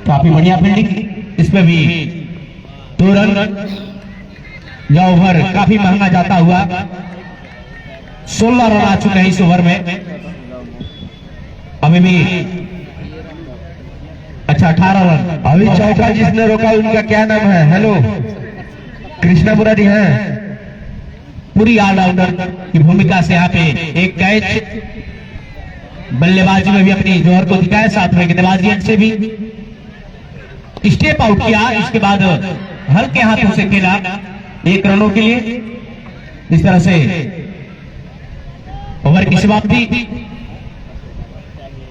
काफी बढ़िया फील्डिंग, इसमें भी 2 रन। यह ओवर काफी महंगा जाता हुआ 16 रन आ चुके हैं इस ओवर में। अभी भी अच्छा 18 रन। अभी चौका जिसने रोका उनका क्या नाम है? हेलो, कृष्णा मुरारी हैं। पूरी ऑलराउंडर की भूमिका से यहाँ पे एक कैच, बल्लेबाजी में भी अपनी जोहर को दिखाया, साथ में गेंदबाजी एंड से भी स्टेप आउट किया। इसके बाद हल्के हाथों से खेला 1 रनों के लिए। इस तरह से ओवर की समाप्ति।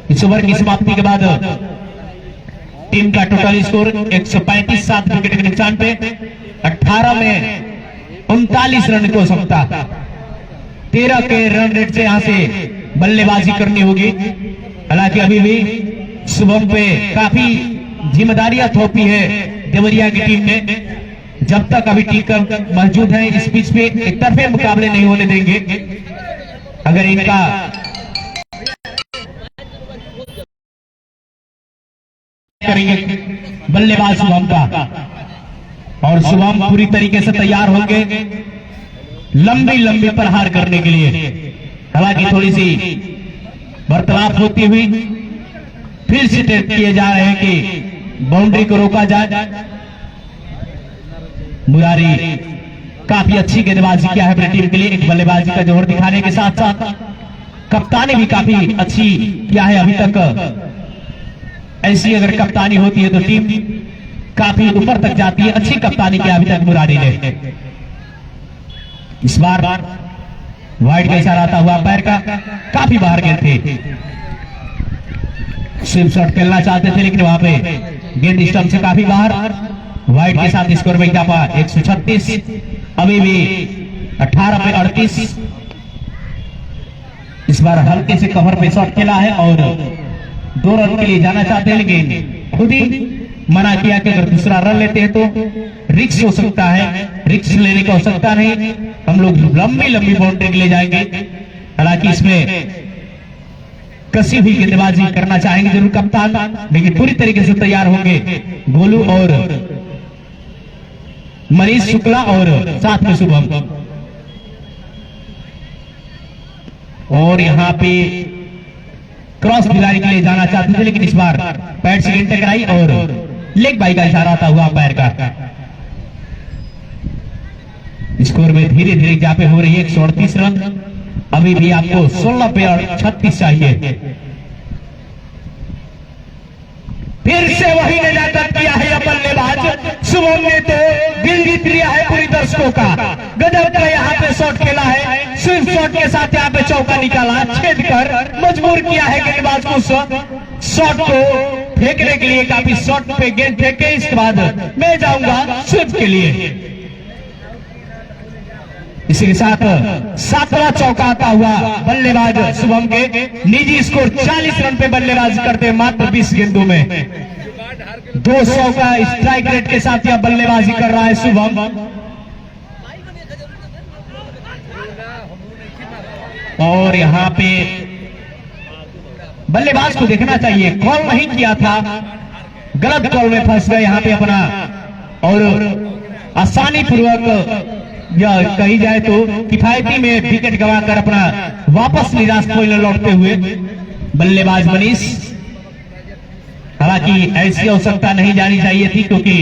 इस ओवर की समाप्ति के बाद टीम का टोटल स्कोर 135, 7 विकेट के नुकसान पे 18 में 39 रन की आवश्यकता। 13 के रन रेट से यहां से बल्लेबाजी करनी होगी। हालांकि अभी भी शुभम पे काफी जिम्मेदारियां थोपी है देवरिया की टीम ने। जब तक अभी टीकर मौजूद है इस पिच पे एक तरफे मुकाबले नहीं होने देंगे। अगर इनका करेंगे बल्लेबाज शुभम का, और शुभम पूरी तरीके से तैयार होंगे लंबी प्रहार करने के लिए। हालांकि थोड़ी सी वार्तालाप होती हुई फिर से टेस्ट किए जा रहे हैं कि बाउंड्री को रोका जाए। मुरारी काफी अच्छी गेंदबाजी किया है अपनी टीम के लिए, एक बल्लेबाजी का जोहर दिखाने के साथ साथ कप्तानी भी काफी अच्छी किया है अभी तक। ऐसी अगर कप्तानी होती है तो टीम काफी ऊपर तक जाती है। अच्छी कप्तानी किया अभी तक मुरारी ने। इस बार वाइड का इशारा आता हुआ पैर का, काफी बाहर गए थे, स्विप शॉट खेलना चाहते थे लेकिन वहां पे गेंद स्टंप से काफी बाहर। वाइड के साथ स्कोर में इजाफा 136, अभी भी 18 पे 38। इस बार हल्के से कवर पे शॉट खेला है और 2 रन के लिए जाना चाहते हैं, लेकिन खुद ही मना किया कि अगर दूसरा रन लेते हैं तो रिस्क हो सकता है, रिस्क लेने की आवश्यकता नहीं, हम लोग लंबी बाउंड्री के लिए जाएंगे। हालांकि इसमें कसी भी गेंदबाजी करना चाहेंगे जरूर कप्तान, लेकिन पूरी तरीके से तैयार होंगे गोलू और मनीष शुक्ला और साथ में शुभम। और यहाँ पे क्रॉस भिलाई के लिए जाना चाहते थे, लेकिन इस बार पैड से गेंद टकराई और लेग बाई का इशारा आता हुआ पैर का। स्कोर में धीरे धीरे इजाफे हो रही है 138 रन। अभी भी आपको 16 पे 36 चाहिए। फिर से वही निजात किया है बल्लेबाज शुभम ने, तो दिल जीत लिया है पूरी दर्शकों का। गजब का यहाँ पे शॉट खेला है, स्विप शॉट के साथ यहाँ पे चौका निकाला, छेद कर मजबूर किया है गेंदबाज को शॉट को फेंकने के लिए। काफी शॉट पे गेंद फेंके, इसके बाद मैं जाऊंगा स्विप के लिए। इसी के साथ 7वां चौका आता हुआ बल्लेबाज शुभम के। निजी स्कोर 40 रन पे बल्लेबाजी करते हैं मात्र 20 गेंदों में। 200 का स्ट्राइक रेट के साथ यह बल्लेबाजी कर रहा है शुभम। और यहाँ पे बल्लेबाज को देखना चाहिए, कॉल नहीं किया था, गलत कॉल में फंस गए यहाँ पे अपना, और आसानी पूर्वक या कही जाए तो किफायती में विकेट गंवाकर अपना वापस निराश कोई लौटते हुए बल्लेबाज मनीष। हालांकि ऐसी आवश्यकता नहीं जानी चाहिए थी, क्योंकि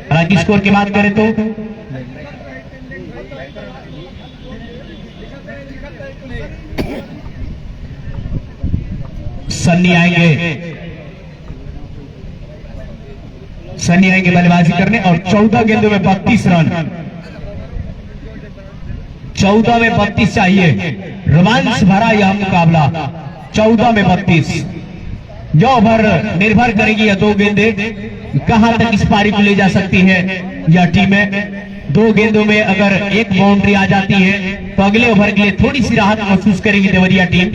हालांकि स्कोर की बात करें तो सन्नी आएंगे बल्लेबाजी करने, और 14 गेंदों में 32 रन, 14 में 32 चाहिए। रोमांच भरा यह मुकाबला, 14 में 32। जो ओवर निर्भर करेगी यह 2 गेंदे कहां तक इस पारी को ले जा सकती है यह टीमें। 2 गेंदों में अगर एक बाउंड्री आ जाती है तो अगले ओवर के लिए थोड़ी सी राहत महसूस करेगी देवरिया टीम।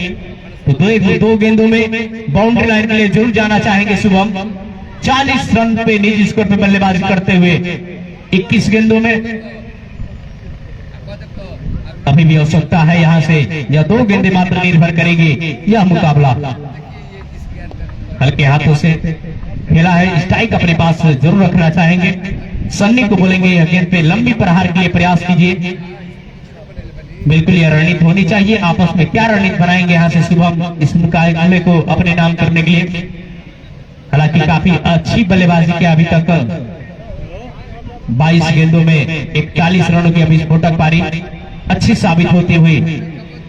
तो 2 गेंदों में बाउंड्री लाइन के लिए जरूर जाना चाहेंगे शुभम। 40 रन पे निजी स्कोर पे बल्लेबाजी करते हुए 21 गेंदों में अभी भी आवश्यकता है यहां से, यह 2 गेंदे मात्र निर्भर करेगी यह मुकाबला। हल्के हाथों से खेला है, स्ट्राइक अपने पास जरूर रखना चाहेंगे। सन्नी को बोलेंगे यह गेंद पे लंबी प्रहार के लिए प्रयास कीजिए। बिल्कुल यह रणनीति होनी चाहिए, आपस में क्या रणनीति बनाएंगे यहाँ से शुभम इस मुकाबले को अपने नाम करने के लिए। हालांकि काफी अच्छी बल्लेबाजी की अभी तक, 22 गेंदों में 41 रनों की अभी विस्फोटक पारी अच्छी साबित होती हुई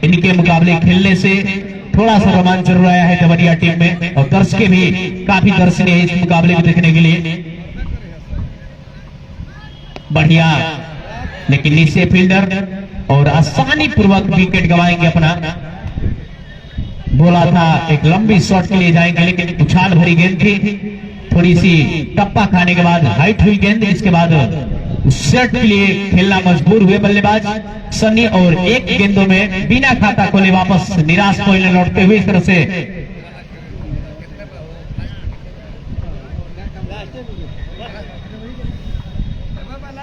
इनके मुकाबले खेलने से थोड़ा सा रोमांच जरूर आया है देवरिया टीम में, और दर्शक भी काफी दर्शनीय है इस मुकाबले को देखने के लिए। बढ़िया लेकिन नीचे फील्डर, और आसानी पूर्वक विकेट गंवाएंगे अपना। बोला था एक लंबी शॉट के लिए जाएंगे, लेकिन उछाल भरी गेंद थी, थोड़ी सी टप्पा खाने के बाद हाइट हुई गेंद, इसके बाद सेट के लिए खेलना मजबूर हुए बल्लेबाज सन्नी, और 1 गेंदों में बिना खाता खोले वापस निराश कोयले लौटते हुए इस तरह से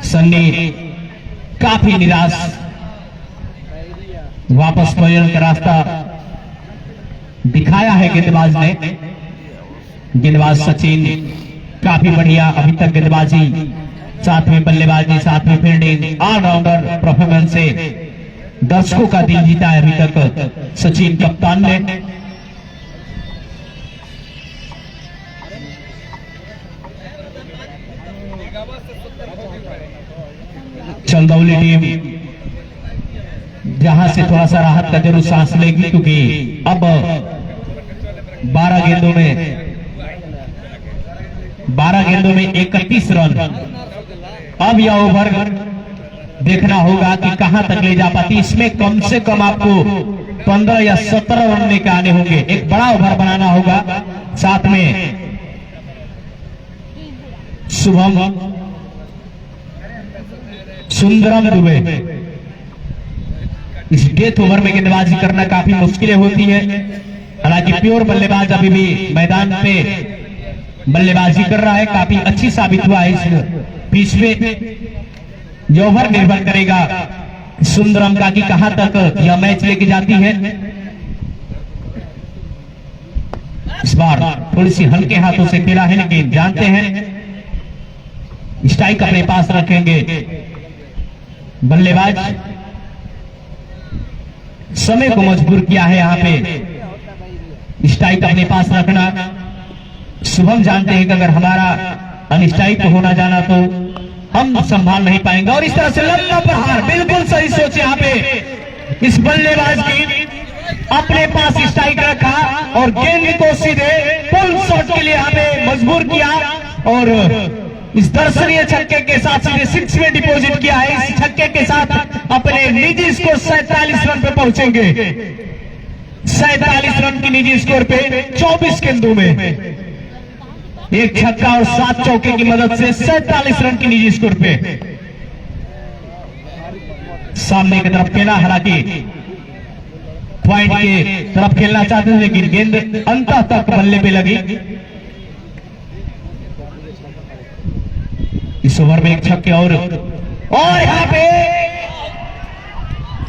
सन्नी काफी निराश, वापस कोयल का रास्ता दिखाया है गेंदबाज ने। गेंदबाज सचिन काफी बढ़िया अभी तक गेंदबाजी, साथ में बल्लेबाजी, साथ में फील्डिंग, ऑलराउंडर परफॉर्मेंस से दर्शकों का दिल जीता है अभी तक सचिन कप्तान ने। चंदौली टीम जहां से थोड़ा सा राहत का जरूर सांस लेगी, क्योंकि अब 12 गेंदों में 31 रन। अब यह ओवर देखना होगा कि कहां तक ले जा पाती। इसमें कम से कम आपको 15 या 17 रन लेकर आने होंगे, एक बड़ा ओवर बनाना होगा। साथ में शुभम सुंदरम दुबे, इस डेथ ओवर में गेंदबाजी करना काफी मुश्किलें होती है। हालांकि प्योर बल्लेबाज अभी भी मैदान पे बल्लेबाजी कर रहा है, काफी अच्छी साबित हुआ है इस पिच में। जो ओवर निर्भर करेगा सुंदरम का कि कहां तक यह मैच लेके जाती है। इस बार थोड़ी सी हल्के हाथों से खेला है, लेकिन जानते हैं स्ट्राइक अपने पास रखेंगे बल्लेबाज। समय को मजबूर किया है यहाँ पे स्ट्राइक अपने पास रखना। शुभम जानते हैं कि अगर हमारा अनस्ट्राइक होना जाना तो हम संभाल नहीं पाएंगे, और इस तरह से लंबा प्रहार, बिल्कुल सही सोच यहाँ पे इस बल्लेबाज की, अपने पास स्ट्राइक रखा और गेंद को सीधे पुल शॉट के लिए यहाँ पे मजबूर किया, और इस दर्शनीय छक्के के साथ सीधे 6 में डिपॉजिट किया है। इस छक्के के साथ अपने निजी स्कोर 47 रन पे पहुंचेंगे। 47 रन की निजी स्कोर पे 24 गेंदों में एक छक्का और 7 चौके की मदद से 47 रन की निजी स्कोर पे सामने की तरफ खेला। हालांकि पॉइंट के तरफ खेलना चाहते थे, लेकिन गेंद अंत तक बल्ले पे लगी। इस ओवर में एक छक्के और यहाँ पे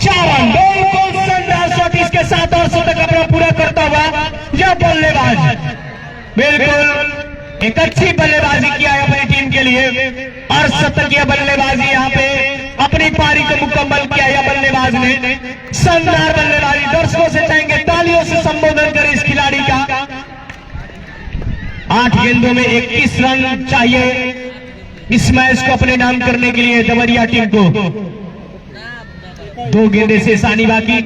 54 बिल्कुल शानदार शॉट इसके साथ और शतक अपना पूरा करता हुआ यह बल्लेबाज बिल्कुल एक अच्छी बल्लेबाजी किया है अपनी टीम के लिए और शतकीय बल्लेबाजी यहाँ पे अपनी पारी को मुकम्मल किया यह बल्लेबाज ने। शानदार बल्लेबाजी, दर्शकों से चाहेंगे तालियों से संबोधन करें इस खिलाड़ी का। 8 गेंदों में 21 रन चाहिए इस मैच को अपने नाम करने के लिए देवरिया टीम को। 2 गेंदे से सानी बाकी।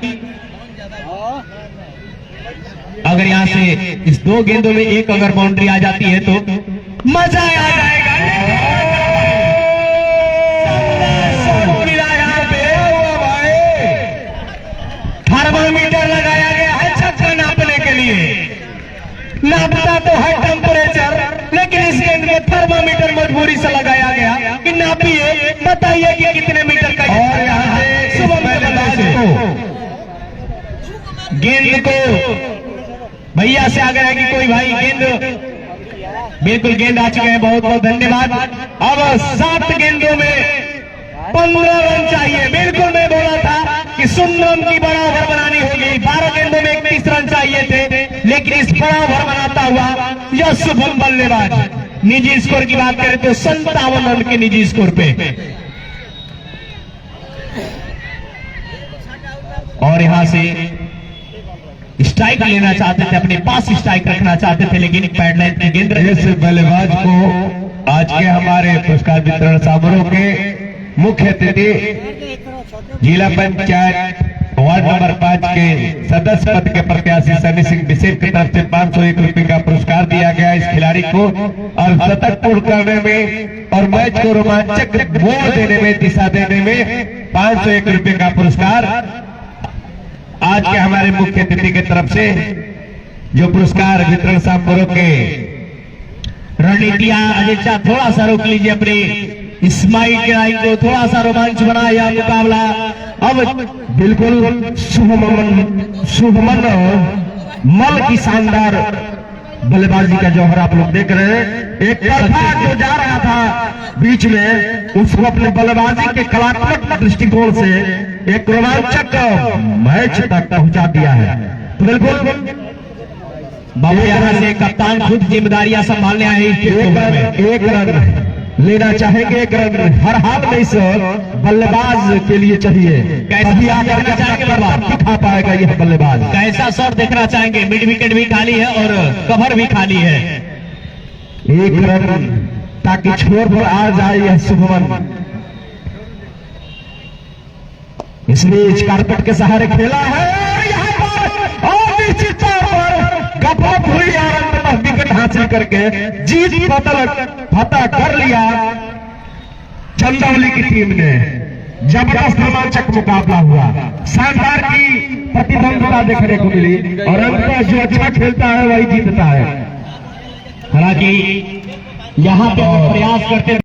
अगर यहां से इस 2 गेंदों में एक अगर बाउंड्री आ जाती है तो मजा आ जाएगा। मिला यहां पे थर्मामीटर लगाया गया है छक्का नापने के लिए। नापता तो है टेम्परेचर, लेकिन इस गेंद में थर्मामीटर मजबूरी से लगाया गया कि नापिए, बताइए कि कितने मीटर का। और यहाँ से शुभम गेंद को भैया से आग्रह है कि कोई भाई गेंद, बिल्कुल गेंद आ चुके हैं, बहुत बहुत धन्यवाद। अब 7 गेंदों में 15 रन चाहिए। बिल्कुल मैं बोला था कि 0 रन की बड़ा ओवर बनानी होगी। 12 गेंदों में 31 रन चाहिए थे, लेकिन इस बड़ा ओवर बनाता हुआ यह शुभम बल्लेबाज। निजी स्कोर की बात करें तो 57 रन के निजी स्कोर पे। और यहां से स्ट्राइक लेना चाहते थे, अपने पास स्ट्राइक रखना चाहते थे, लेकिन पैडलाइन की गेंद इस बल्लेबाज को आज के हमारे पुरस्कार वितरण समारोह के मुख्य अतिथि जिला पंचायत वार्ड नंबर 5 के सदस्य पद के प्रत्याशी सनी सिंह बिसेर की तरफ से 501 रुपए का पुरस्कार दिया गया इस खिलाड़ी को। और शतक पूर्ण करने में और मैच को रोमांचक मोड़ देने में, दिशा देने में 501 रुपए का पुरस्कार आज के हमारे मुख्य अतिथि की तरफ से, जो पुरस्कार वितरण समारोह के रणनीतियां अजय थोड़ा सा रोक लीजिए अपनी इस्माइल के राय को, थोड़ा सा रोमांच बनाया मुकाबला। अब बिल्कुल शुभमन मल की शानदार बल्लेबाजी का जौहर आप लोग देख रहे हैं। एक तरफा जो जा रहा था बीच में, उसको अपने बल्लेबाजी के कलात्मक दृष्टिकोण से एक रोमांचक मैच तक पहुंचा दिया है। तो बिल्कुल बाबू यहाँ से कप्तान खुद जिम्मेदारियां संभालने आए। एक रन लेना चाहेंगे, 1 रन हर हाल में इस बल्लेबाज के लिए चाहिए। कैसा आकर दिखा पाएगा यह बल्लेबाज, कैसा शॉट देखना चाहेंगे। मिड विकेट भी खाली है और कवर भी खाली है। 1 रन ताकि छोर पर आ जाए यह शुभमन। इसने इस कारपेट के सहारे खेला है और यहाँ पर और निश्चित तौर पर गपगप हुई और विकेट हासिल करके जीत फतह कर लिया चंदौली की टीम ने। जबरदस्त रोमांचक मुकाबला हुआ, शानदार की प्रतिबद्धता देखने को मिली और अंततः जो अच्छा खेलता है वही जीतता है। हालांकि यहाँ पे प्रयास करते